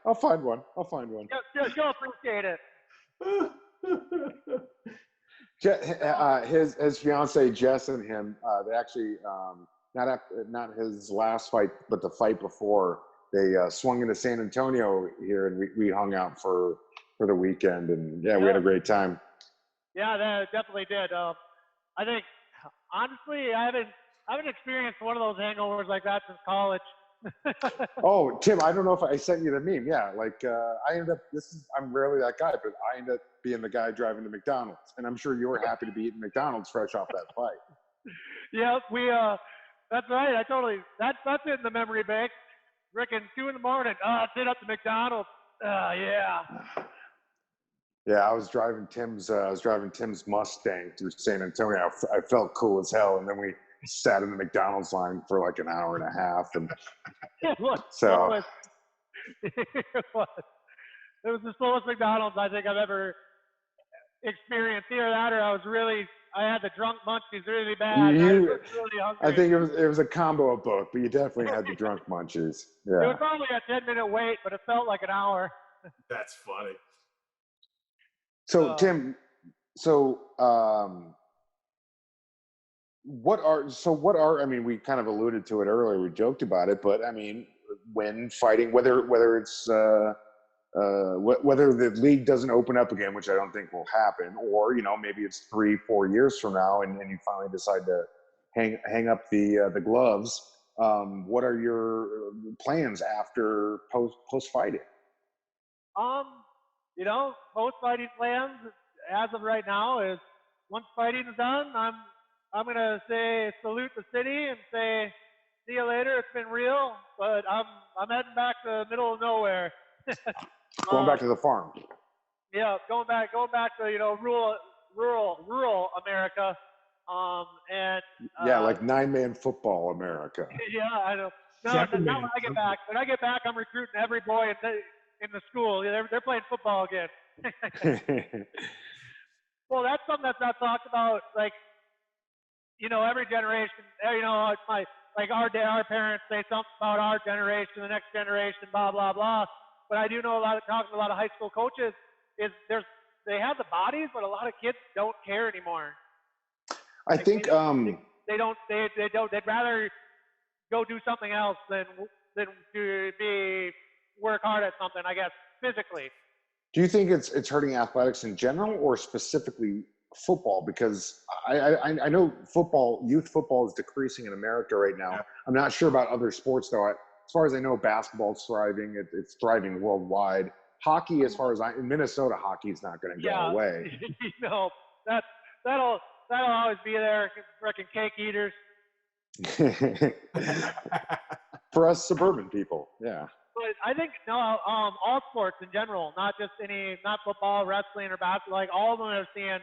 I'll find one. She'll appreciate it. His fiance Jess and him, they actually not his last fight, but the fight before, they swung into San Antonio here, and we hung out for the weekend, and we had a great time. Yeah, that definitely did. I think honestly, I haven't experienced one of those hangovers like that since college. Oh, Tim, I don't know if I sent you the meme. Yeah, like I ended up. I'm rarely that guy, but I ended up being the guy driving to McDonald's, and I'm sure you were happy to be eating McDonald's fresh off that fight. Yeah, that's right. That's it in the memory bank. Frickin' 2 a.m. Sit up to McDonald's. Yeah. Yeah, I was driving Tim's Mustang through San Antonio. I felt cool as hell, and then we sat in the McDonald's line for like an hour and a half, and it was the slowest McDonald's I think I've ever experienced. Either that, or I had the drunk munchies really bad. I was really hungry. I think it was a combo of both, but you definitely had the drunk munchies. Yeah. It was probably a 10-minute wait, but it felt like an hour. That's funny. So Tim, what are, I mean, we kind of alluded to it earlier, we joked about it, but I mean, when fighting, whether it's whether the league doesn't open up again, which I don't think will happen, or maybe it's 3-4 years from now, and you finally decide to hang up the gloves. What are your plans after post fighting? Post fighting plans as of right now is, once fighting is done, I'm gonna say salute the city and say see you later. It's been real, but I'm heading back to the middle of nowhere. Going back to the farm. Yeah, going back to rural America. Like 9-man football America. Yeah, I know. No, not when I get back. When I get back, I'm recruiting every boy in the school. They're playing football again. Well, that's something that's not talked about. Like, every generation. It's like our parents say something about our generation, the next generation, blah blah blah. But I do know talking to a lot of high school coaches, they have the bodies, but a lot of kids don't care anymore. I think they don't. They'd rather go do something else than to work hard at something, I guess, physically. Do you think it's hurting athletics in general, or specifically football? Because I know youth football is decreasing in America right now. Yeah. I'm not sure about other sports though. As far as I know, basketball is thriving. It's thriving worldwide. Hockey, as far as in Minnesota, hockey is not going to go away. That'll always be there. Freaking cake eaters. For us suburban people, yeah. But I think all sports in general, not football, wrestling, or basketball. Like all of them are seeing,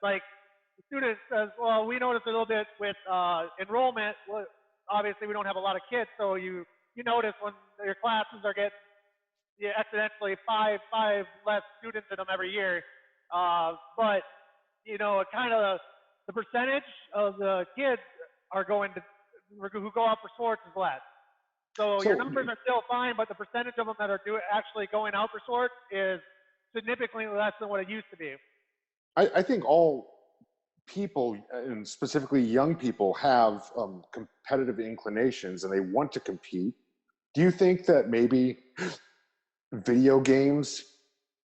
like students. Well, we notice a little bit with enrollment. Well, obviously, we don't have a lot of kids, so you notice when your classes are getting exponentially five less students in them every year. But kind of the percentage of the kids who go out for sports is less. So your numbers are still fine, but the percentage of them that are actually going out for sports is significantly less than what it used to be. I think all people, and specifically young people, have competitive inclinations and they want to compete. Do you think that maybe video games,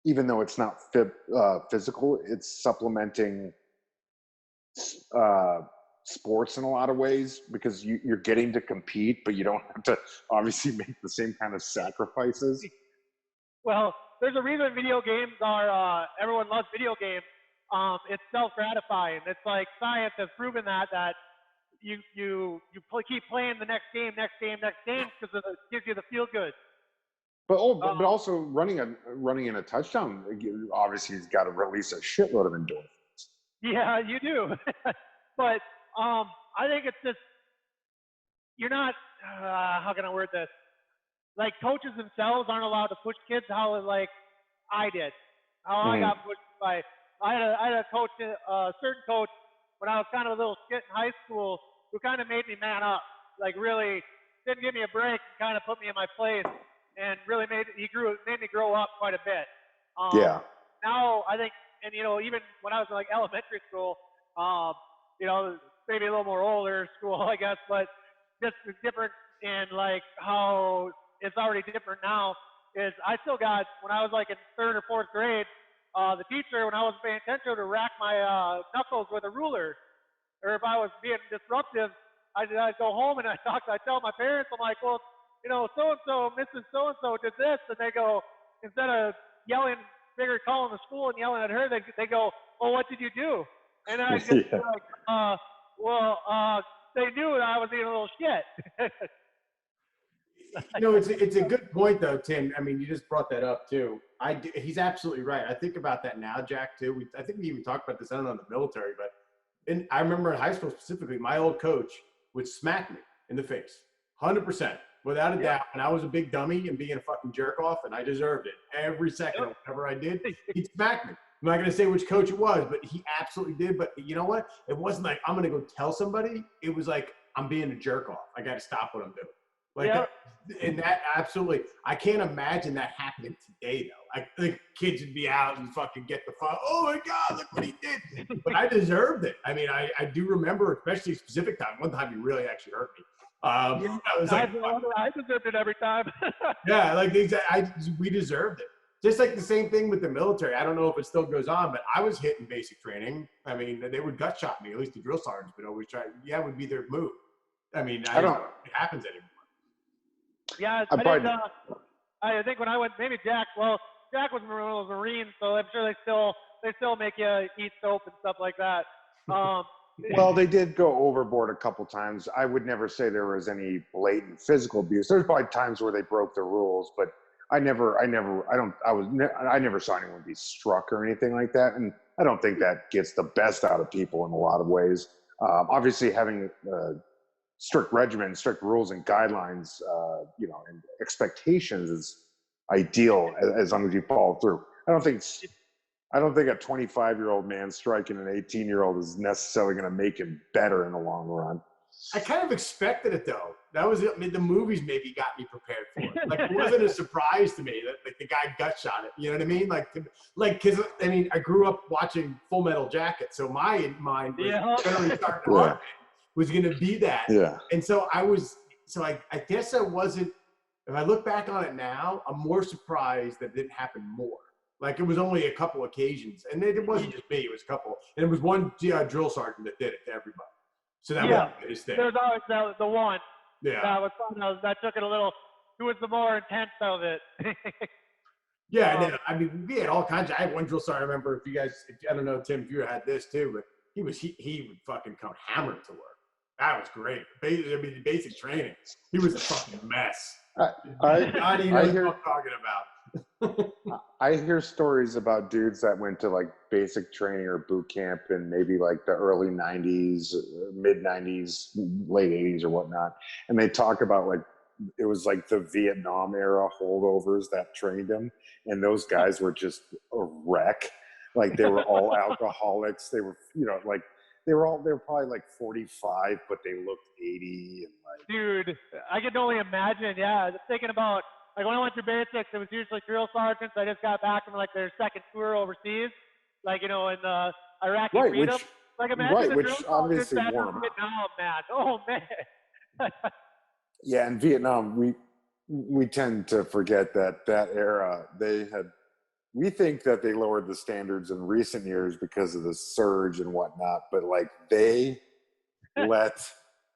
even though it's not physical, it's supplementing sports in a lot of ways, because you're getting to compete, but you don't have to obviously make the same kind of sacrifices? Well, there's a reason video games are, everyone loves video games. It's self-gratifying. It's like science has proven that you keep playing the next game because it gives you the feel good. But also running in a touchdown, obviously he's got to release a shitload of endorphins. Yeah, you do. But I think it's just, you're not, how can I word this? like coaches themselves aren't allowed to push kids how like I did, how I Mhm. got pushed by. I had a coach, a certain coach, when I was kind of a little skit in high school, who kind of made me man up, like really didn't give me a break, and kind of put me in my place, and really made me grow up quite a bit. Um, Yeah. Now I think, and even when I was in like elementary school, um, maybe a little more older school, I guess, but just the difference in like how it's already different now is I still got, when I was like in third or fourth grade, the teacher, when I wasn't paying attention, would rack my knuckles with a ruler. Or if I was being disruptive, I'd go home and I tell my parents, I'm like, well, so and so, Mrs. So and so did this, and they go, instead of yelling, figure calling the school and yelling at her, they go, oh, what did you do? And I just Yeah. like, they knew that I was eating a little shit. It's a good point though, Tim. I mean, you just brought that up too. He's absolutely right. I think about that now, Jack, too. I think we even talked about this, I don't know, in the military, but I remember in high school specifically, my old coach would smack me in the face, 100%, without a doubt. And I was a big dummy and being a fucking jerk off, and I deserved it every second of whatever I did. He'd smack me. I'm not going to say which coach it was, but he absolutely did. But you know what? It wasn't like I'm going to go tell somebody. It was like I'm being a jerk off. I got to stop what I'm doing. Like that, and that absolutely, I can't imagine that happening today though. I think kids would be out and fucking get the fun. Oh my God, look what he did! But I deserved it. I mean, I do remember, especially a specific time. One time he really actually hurt me. I was like, I deserved it every time. yeah, like we deserved it. Just like the same thing with the military. I don't know if it still goes on, but I was hit in basic training. I mean, they would gut shot me. At least the drill sergeants would always try. Yeah, it would be their move. I mean, I don't know if it happens anymore. Yeah, I think when I went, maybe Jack. Well, Jack was one of those Marines, so I'm sure they still make you eat soap and stuff like that. Well, they did go overboard a couple times. I would never say there was any blatant physical abuse. There's probably times where they broke the rules, but I never saw anyone be struck or anything like that. And I don't think that gets the best out of people in a lot of ways. Obviously, having strict regimen, strict rules and guidelines, and expectations is ideal as long as you follow through. I don't think a 25-year-old man striking an 18-year-old is necessarily going to make him better in the long run. I kind of expected it though. That was it. I mean, the movies maybe got me prepared for it. Like, it wasn't a surprise to me that like the guy gut shot it. You know what I mean? Because I mean, I grew up watching Full Metal Jacket, so my mind was generally starting to harden. Was going to be that. Yeah. And so I guess I wasn't, if I look back on it now, I'm more surprised that it didn't happen more. Like, it was only a couple occasions. And it wasn't just me, it was a couple. And it was one drill sergeant that did it to everybody. So that was his thing. There's always the one. Yeah. That was fun. That took it a little, who was the more intense of it. Yeah, and then, I mean, we had all kinds of, I had one drill sergeant, I remember, I don't know, Tim, if you had this too, but he would fucking come hammered to work. That was great. Basic training. He was a fucking mess. I hear what I'm talking about. I hear stories about dudes that went to like basic training or boot camp in maybe like the early 90s, mid 90s, late 80s or whatnot. And they talk about like, it was like the Vietnam era holdovers that trained them. And those guys were just a wreck. Like, they were all alcoholics. They were, like, they were probably like 45, but they looked 80. And like, dude, I can only imagine. Yeah, thinking about like when I went through basics, it was usually drill sergeants. I just got back from like their second tour overseas, like in the Iraqi freedom. Like, imagine the drill sergeants back in Vietnam, man. Oh man. Yeah, in Vietnam, we tend to forget that era we think that they lowered the standards in recent years because of the surge and whatnot, but like, they let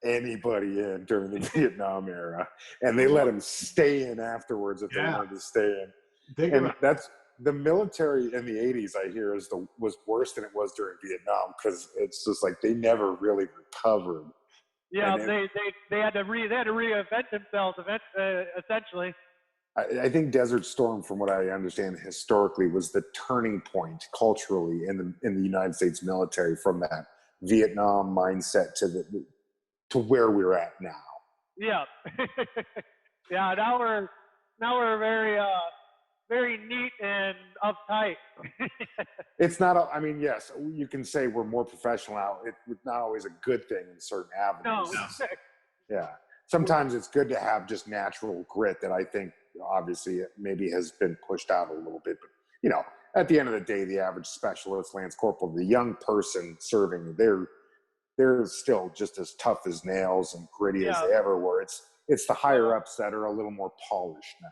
anybody in during the Vietnam era, and they let them stay in afterwards if they wanted to stay in. And that's the military in the 80s, I hear, was worse than it was during Vietnam, because it's just like they never really recovered. Yeah, they had to reinvent themselves essentially. I think Desert Storm, from what I understand historically, was the turning point culturally in the United States military, from that Vietnam mindset to where we're at now. Yeah. Yeah, now now we're very neat and uptight. It's not, I mean, yes, you can say we're more professional now. It's not always a good thing in certain avenues. No. Yeah. Sometimes it's good to have just natural grit that I think obviously maybe has been pushed out a little bit. But, you know, at the end of the day, the average specialist, Lance Corporal, the young person serving, they're still just as tough as nails and gritty as they ever were. It's the higher ups that are a little more polished now.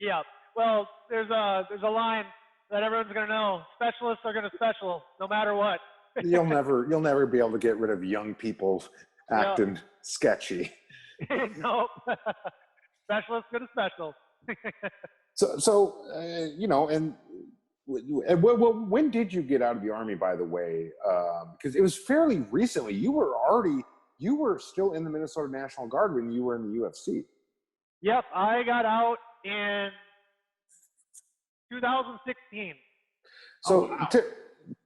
Yeah. Well, there's a line that everyone's gonna know. Specialists are gonna special, no matter what. You'll never be able to get rid of young people acting sketchy. Nope. Specialists gonna special. So you know, and when did you get out of the Army, by the way? Because it was fairly recently. You were still in the Minnesota National Guard when you were in the UFC. Yep, I got out in 2016. So,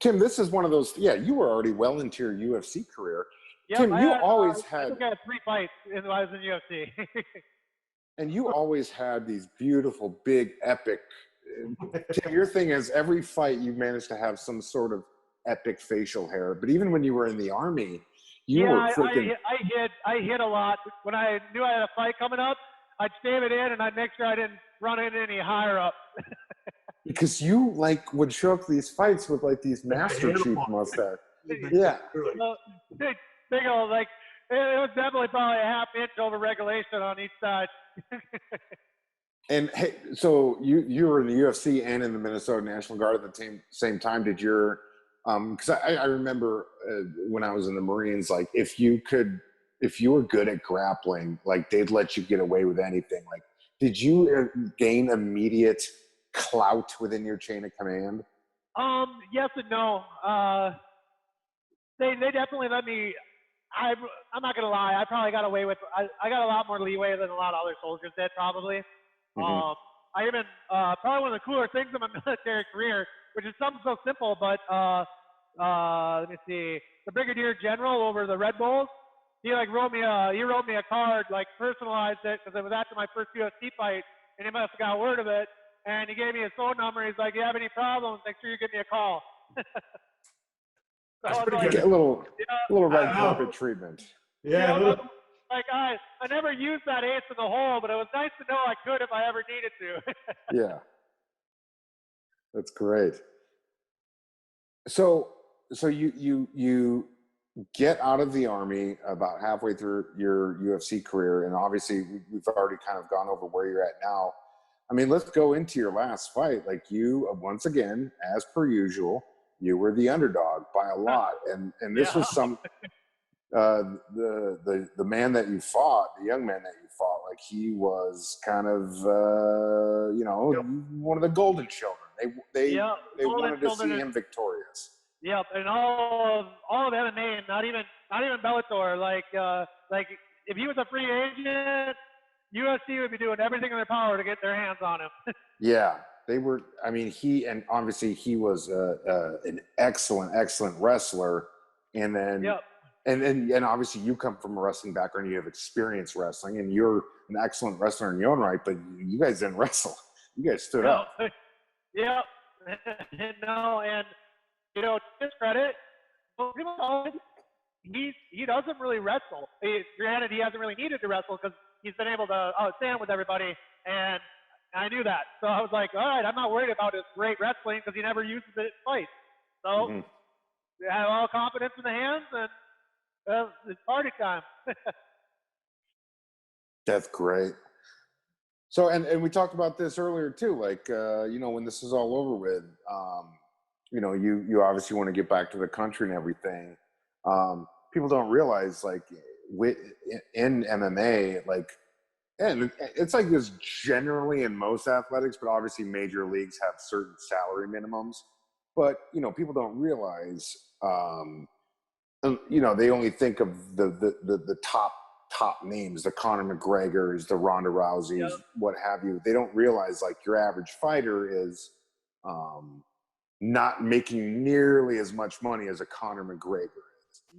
Tim, this is one of those. Yeah, you were already well into your UFC career. Yep, Tim, I you had, always I had. think I had 3 fights when I was in UFC. And you always had these beautiful, big, epic. Tim, your thing is every fight you managed to have some sort of epic facial hair. But even when you were in the Army, you were freaking. I hit a lot. When I knew I had a fight coming up, I'd stave it in and I'd make sure I didn't run into any higher up. Because you like would show up to these fights with like these Master Chief mustache. Yeah. So, big old, like, it was definitely probably a half inch over regulation on each side. And hey, so you were in the UFC and in the Minnesota National Guard at the same time. Did your because I remember when I was in the Marines, like if you were good at grappling, like they'd let you get away with anything. Like, did you gain immediate clout within your chain of command? Yes and no. They definitely let me. I'm not gonna lie. I probably got away with. I got a lot more leeway than a lot of other soldiers did, probably. Mm-hmm. I even probably one of the cooler things in my military career, which is something so simple, but let me see. The Brigadier General over the Red Bulls, he wrote me a card, like personalized it, because it was after my first UFC fight, and he must have got word of it, and he gave me his phone number. He's like, "You have any problems? Make sure you give me a call." That's pretty good. A little red carpet treatment. Yeah. Like I never used that ace in the hole, but it was nice to know I could if I ever needed to. Yeah, that's great. So you get out of the Army about halfway through your UFC career, and obviously we've already kind of gone over where you're at now. I mean, let's go into your last fight. Like you, once again, as per usual, you were the underdog by a lot, and this was some. The man that you fought, the young man that you fought, like he was kind of one of the golden children. They wanted to see him victorious. Yep, and all of MMA, not even Bellator. Like if he was a free agent, UFC would be doing everything in their power to get their hands on him. Yeah, they were. I mean, he was an excellent wrestler, and then. Yep. And obviously you come from a wrestling background, you have experience wrestling, and you're an excellent wrestler in your own right, but you guys didn't wrestle. You guys stood up. Yep. No, and to his credit, he doesn't really wrestle. Granted, he hasn't really needed to wrestle because he's been able to stand with everybody, and I knew that. So I was like, all right, I'm not worried about his great wrestling because he never uses it in fights. So I have all confidence in the hands, and it's party time. That's great. So, and we talked about this earlier too, like, when this is all over with, you obviously want to get back to the country and everything. People don't realize, like, in MMA, like, and it's like this generally in most athletics, but obviously major leagues have certain salary minimums. But, people don't realize, they only think of the top names, the Conor McGregors, the Ronda Rouseys, what have you. They don't realize, like, your average fighter is not making nearly as much money as a Conor McGregor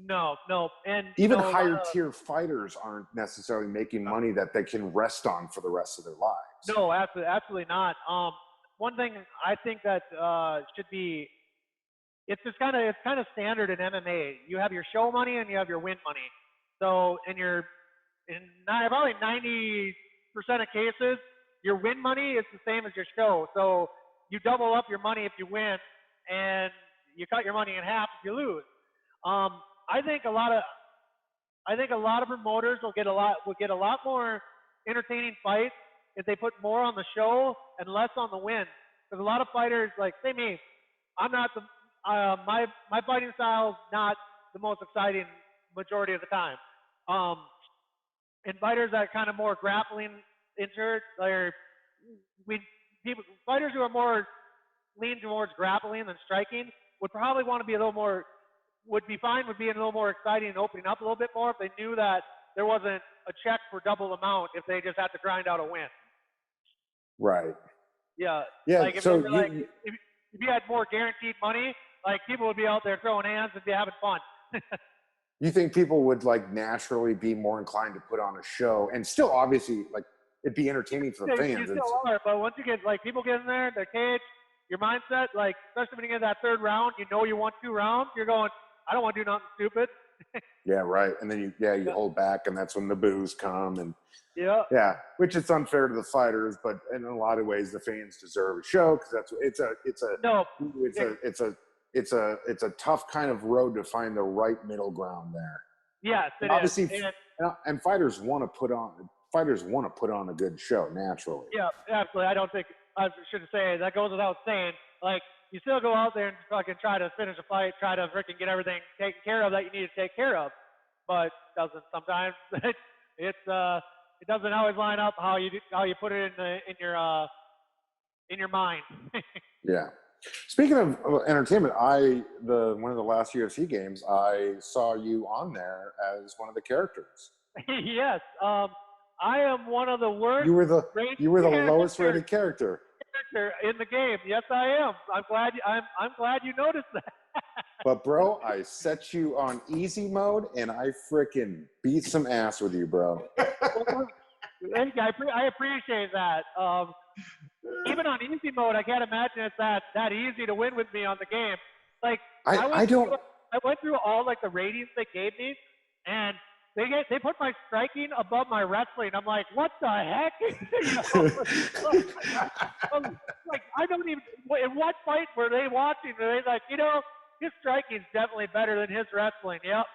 No, and Even you know, higher tier fighters aren't necessarily making money that they can rest on for the rest of their lives. no, absolutely not. One thing I think that should be, it's kind of standard in MMA. You have your show money and you have your win money. So probably 90% of cases, your win money is the same as your show. So you double up your money if you win, and you cut your money in half if you lose. I think a lot of promoters will get a lot more entertaining fights if they put more on the show and less on the win. Because a lot of fighters, like say me, I'm not the my fighting style is not the most exciting majority of the time. And fighters that are kind of more grappling injured, fighters who are more lean towards grappling than striking would probably want to be would be fine with being a little more exciting and opening up a little bit more if they knew that there wasn't a check for double amount if they just had to grind out a win. Right. Yeah. Yeah. Like if, So if you had more guaranteed money, like people would be out there throwing hands and be having fun. you think people would like naturally be more inclined to put on a show and still obviously like it'd be entertaining for the You fans. still are, but once you get like people get in there, their cage, your mindset, like especially when you get that third round, you know you won 2 rounds, you're going, I don't want to do nothing stupid. Yeah, right. And then you hold back, and that's when the boos come, and yeah, which it's unfair to the fighters, but in a lot of ways, the fans deserve a show because that's it's a tough kind of road to find the right middle ground there. Yes, and obviously, and fighters want to put on a good show naturally. Yeah, absolutely. I should say that goes without saying. Like, you still go out there and fucking try to finish a fight, try to freaking get everything taken care of that you need to take care of, but doesn't sometimes. It doesn't always line up how you put it in your mind. Yeah. Speaking of entertainment, one of the last UFC games, I saw you on there as one of the characters. Yes. I am one of the worst. You were the lowest rated character in the game. Yes, I am. I'm glad you noticed that. But bro, I set you on easy mode and I frickin' beat some ass with you, bro. Thank you. I appreciate that. Even on easy mode, I can't imagine it's that easy to win with me on the game. Like I went through all like the ratings they gave me, and they put my striking above my wrestling. I'm like, what the heck? Like I don't even. In what fight were they watching? Are they like, his striking is definitely better than his wrestling. Yep.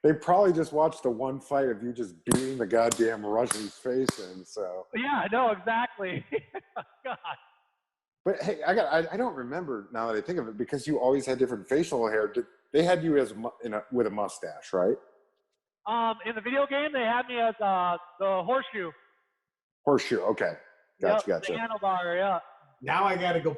They probably just watched the one fight of you just beating the goddamn Russian's face in. So. Yeah, I know exactly. God. But hey, I don't remember now that I think of it because you always had different facial hair. They had you as with a mustache, right? In the video game, they had me as the horseshoe. Horseshoe, okay. Gotcha. The handlebar, yeah. Now I gotta go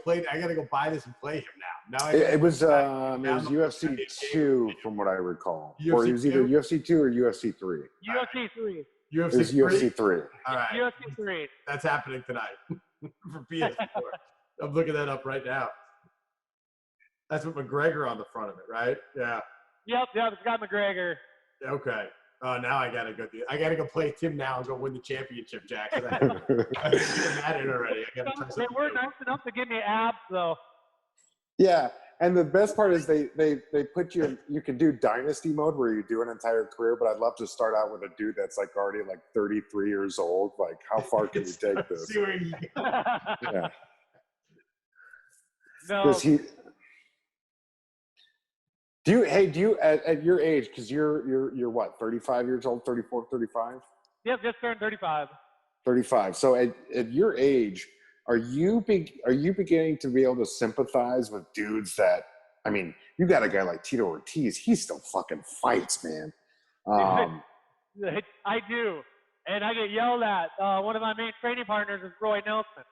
buy this and play him now. It was UFC 2 from what I recall. Or it was either UFC 2 or UFC 3. UFC 3. UFC 3. All right. UFC 3. That's happening tonight for PS4. I'm looking that up right now. That's with McGregor on the front of it, right? Yeah. Yep, it's got McGregor. Okay. Now I gotta go play Tim now and go win the championship, Jack. I think that in already. They were nice enough to give me abs, though. Yeah, and the best part is they put you in. You can do dynasty mode where you do an entire career, but I'd love to start out with a dude that's like already like 33 years old. Like, how far can you take this? See where you go. Yeah. No. Do you at your age, because you're what, 35 years old, 34, 35? Yep, just turned 35. 35. So at your age, are you beginning to be able to sympathize with dudes that, I mean, you got a guy like Tito Ortiz, he still fucking fights, man. I do. And I get yelled at. One of my main training partners is Roy Nelson.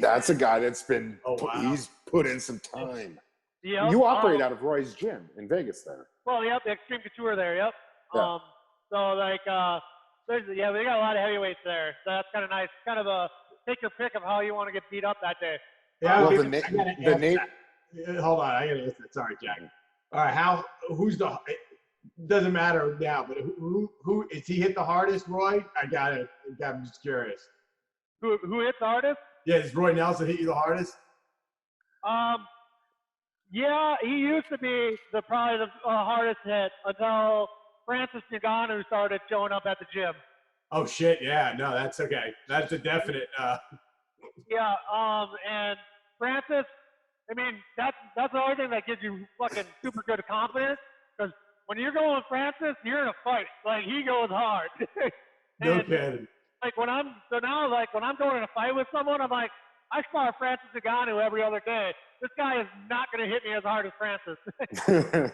That's a guy that's been, he's put in some time. Yep. You operate out of Roy's gym in Vegas there. Well, yep, the Extreme Couture there, yep. Yeah. So like, we got a lot of heavyweights there. So that's kind of nice. Kind of a take your pick of how you want to get beat up that day. Yeah. Well, the name. Hold on, I gotta listen. Sorry, Jack. All right, who's the doesn't matter now, but who is he hit the hardest, Roy? I'm just curious. Who hit the hardest? Yeah, does Roy Nelson hit you the hardest? Yeah, he used to be probably the hardest hit until Francis Ngannou started showing up at the gym. Oh shit, yeah, no, that's okay. That's a definite. Yeah, and Francis, I mean, that's the only thing that gives you fucking super good confidence. Because when you're going with Francis, you're in a fight. Like, he goes hard. No kidding. Like, when I'm going in a fight with someone, I'm like, I spar Francis Ngannou every other day. This guy is not going to hit me as hard as Francis.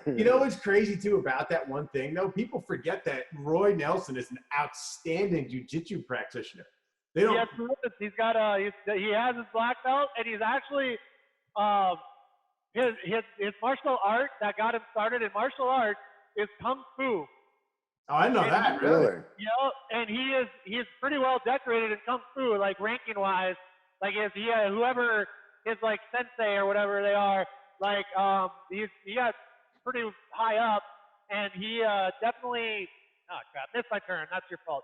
You know what's crazy, too, about that one thing, though? People forget that Roy Nelson is an outstanding jiu-jitsu practitioner. They don't. Yes, he has his black belt, and he's actually his martial art that got him started in martial arts is kung fu. Oh, I know that, really. Yeah, and he is pretty well decorated in kung fu, like ranking wise. Like whoever his like sensei or whatever they are, like he got pretty high up, and he definitely. Oh crap! Missed my turn. That's your fault.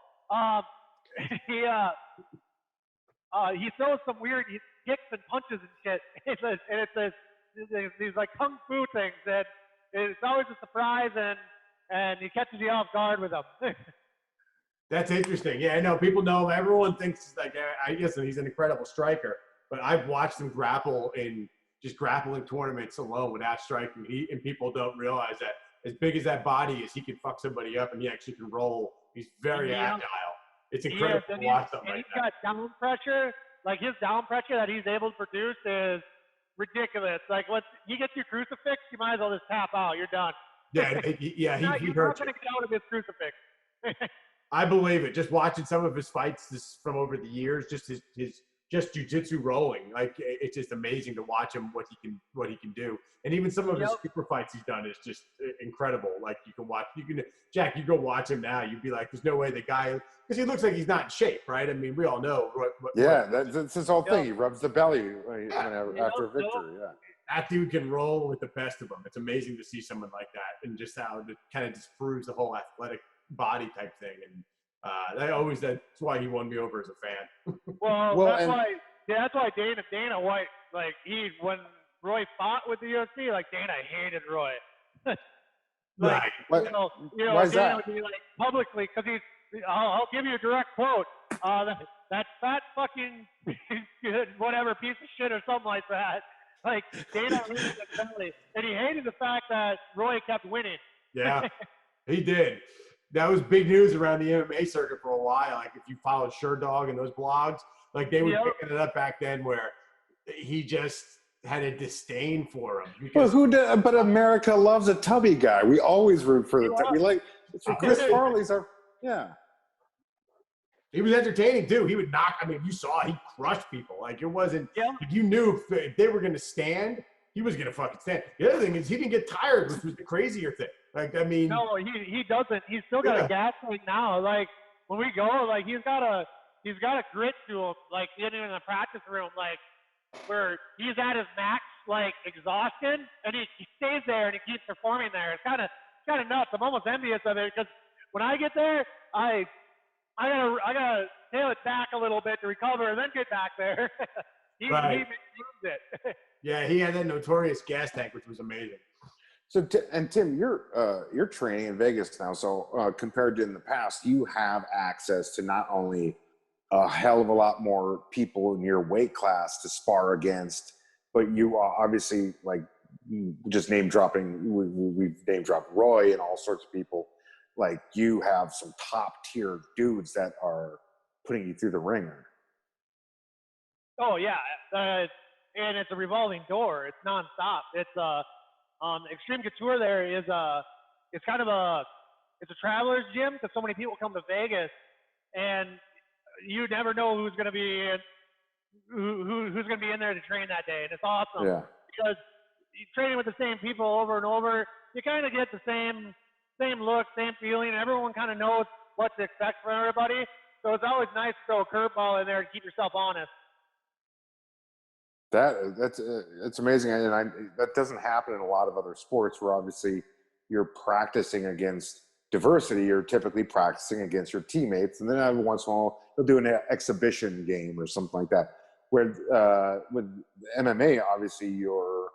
He throws some weird kicks and punches and shit, and it's these like kung fu things, and it's always a surprise, and he catches you off guard with them. That's interesting. Yeah, I know people know him. Everyone thinks like I guess he's an incredible striker, but I've watched him grapple in just grappling tournaments alone without striking. And people don't realize that as big as that body is, he can fuck somebody up, and he actually can roll. He's very agile. It's incredible to watch something like that. He's got down pressure. Like, his down pressure that he's able to produce is ridiculous. Like, once he gets you crucifix, you might as well just tap out. You're done. Yeah, he You're not hurts going to get out of his crucifix. I believe it. Just watching some of his fights from over the years, just his just jujitsu rolling, like it's just amazing to watch him what he can do. And even some of his super fights he's done is just incredible. Like Jack, you go watch him now, you'd be like, there's no way the guy, because he looks like he's not in shape, right? I mean, we all know. That's his whole thing. He rubs the belly after a victory. Yeah. That dude can roll with the best of them. It's amazing to see someone like that, and just how it kind of disproves the whole athletic body type thing. And that's why he won me over as a fan. That's why Dana White, like, when Roy fought with the UFC, like, Dana hated Roy. Right. Why is Dana that? would be like publicly, because I'll give you a direct quote. That fat fucking whatever piece of shit or something like that. Like, Dana hated him badly, and he hated the fact that Roy kept winning. Yeah, he did. That was big news around the MMA circuit for a while. Like, if you followed Sherdog and those blogs, like, they were picking it up back then, where he just had a disdain for him. But America loves a tubby guy. We always root for the tubby. Chris Farley's our He was entertaining too. He would knock. I mean, you saw he crushed people. Like, it wasn't. Like, you knew if they were going to stand, he was going to fucking stand. The other thing is he didn't get tired, which was the crazier thing. Like, I mean, no, he doesn't. He's still got a gas tank now. Like, when we go, like, he's got a grit to him. Like, getting in the practice room, like, where he's at his max, like, exhaustion, and he stays there and he keeps performing there. It's kind of nuts. I'm almost envious of it, because when I get there, I gotta tail it back a little bit to recover and then get back there. He maintains it. Yeah, he had that notorious gas tank, which was amazing. So, Tim, you're training in Vegas now. So, compared to in the past, you have access to not only a hell of a lot more people in your weight class to spar against, but you are obviously, like, just name dropping. We've name dropped Roy and all sorts of people. Like, you have some top tier dudes that are putting you through the ringer. Oh yeah, and it's a revolving door. It's nonstop. It's Extreme Couture there is it's kind of a traveler's gym, because so many people come to Vegas, and you never know who's going to be in there to train that day, and it's awesome. Yeah. Because you training with the same people over and over, you kind of get the same look, same feeling. Everyone kind of knows what to expect from everybody, so it's always nice to throw a curveball in there to keep yourself honest. That's it's amazing, and that doesn't happen in a lot of other sports where obviously you're practicing against diversity. You're typically practicing against your teammates, and then every once in a while they'll do an exhibition game or something like that. Where with MMA, obviously you're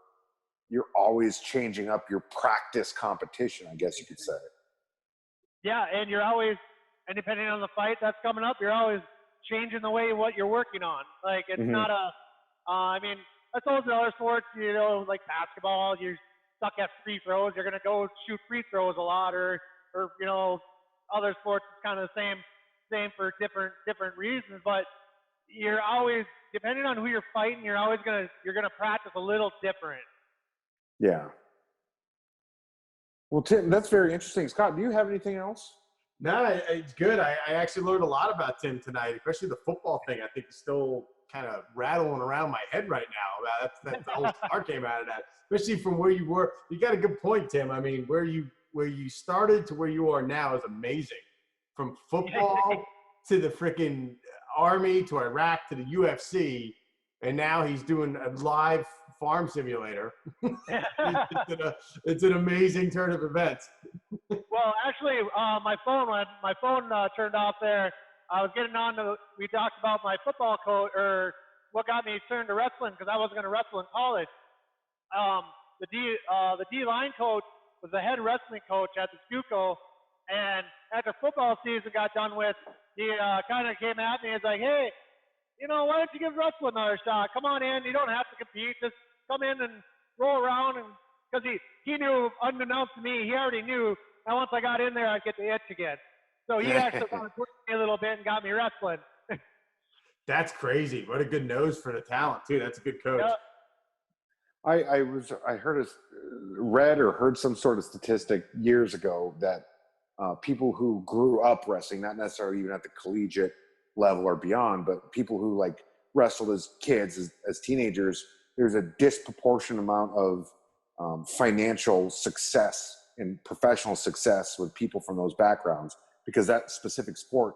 always changing up your practice competition, I guess you could say. Yeah, and you're always, and depending on the fight that's coming up, you're always changing the way what you're working on. Like it's Hmm. not a, I mean, I suppose in other sports, like basketball, you're stuck at free throws. You're gonna go shoot free throws a lot, or other sports is kind of the same for different reasons. But you're always, depending on who you're fighting, you're gonna practice a little different. Yeah. Well, Tim, that's very interesting. Scott, do you have anything else? No, it's good. I actually learned a lot about Tim tonight, especially the football thing. I think is still kind of rattling around my head right now. That's the whole start came out of that, especially from where you were. You got a good point, Tim. I mean, where you started to where you are now is amazing. From football to the freaking army to Iraq to the UFC, and now he's doing a live farm simulator. It's an amazing turn of events. Well, actually, my phone turned off there. I was getting on to. We talked about my football coach, or what got me turned to wrestling because I wasn't going to wrestle in college. The D line coach was the head wrestling coach at the JUCO, and after football season got done with, he kind of came at me and was like, "Hey, why don't you give wrestling another shot? Come on in. You don't have to compete. Just come in and roll around." And because he knew, unbeknownst to me, he already knew that once I got in there, I'd get the itch again. So he actually kind of pushed me a little bit and got me wrestling. That's crazy. What a good nose for the talent too. That's a good coach. Yeah. I read or heard some sort of statistic years ago that people who grew up wrestling, not necessarily even at the collegiate level or beyond, but people who like wrestled as kids, as teenagers, there's a disproportionate amount of financial success and professional success with people from those backgrounds, because that specific sport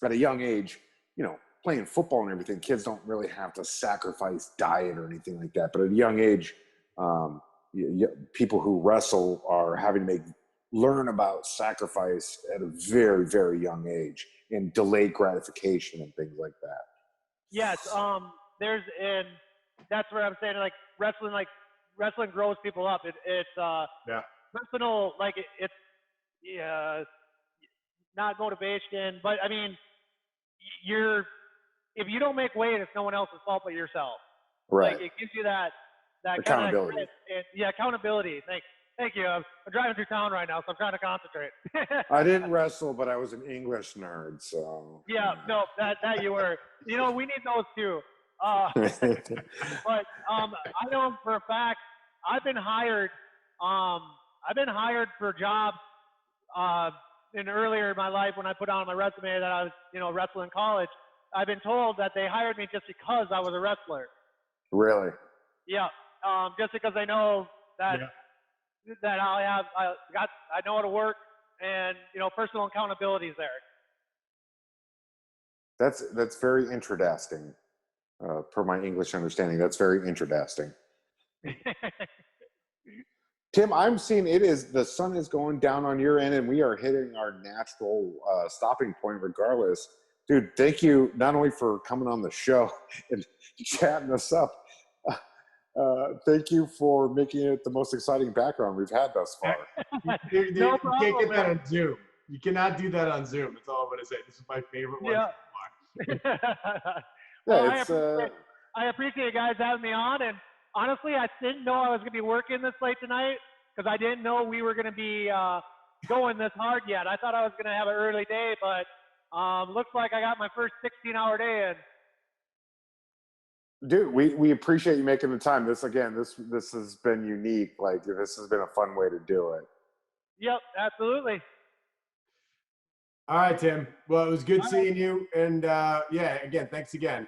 at a young age, playing football and everything, kids don't really have to sacrifice diet or anything like that. But at a young age, people who wrestle are having to learn about sacrifice at a very, very young age and delayed gratification and things like that. Yes. And that's where I'm saying wrestling grows people up. It's Yeah. personal, it's not motivation, but I mean, if you don't make weight, it's no one else's fault but yourself. Right. Like it gives you that accountability. Kind of accountability. Thank you. I'm driving through town right now, so I'm trying to concentrate. I didn't wrestle, but I was an English nerd, so. Yeah, no, that you were. We need those too. But I know for a fact I've been hired. I've been hired for jobs in earlier in my life when I put on my resume that I was, wrestling college. I've been told that they hired me just because I was a wrestler. Really? Yeah, just because they know that that I know how to work, and personal accountability is there. That's very interesting. Per my English understanding, that's very interesting. Tim, I'm seeing the sun is going down on your end, and we are hitting our natural stopping point regardless. Dude, thank you not only for coming on the show and chatting us up. Thank you for making it the most exciting background we've had thus far. You can't get that on Zoom. You cannot do that on Zoom. That's all I'm going to say. This is my favorite one. Well, I appreciate you guys having me on. And honestly, I didn't know I was going to be working this late tonight because I didn't know we were going to be going this hard yet. I thought I was going to have an early day, but looks like I got my first 16-hour day in. Dude, we appreciate you making the time. This has been unique. Like, this has been a fun way to do it. Yep, absolutely. All right, Tim. Well, it was good seeing you. And again, thanks again.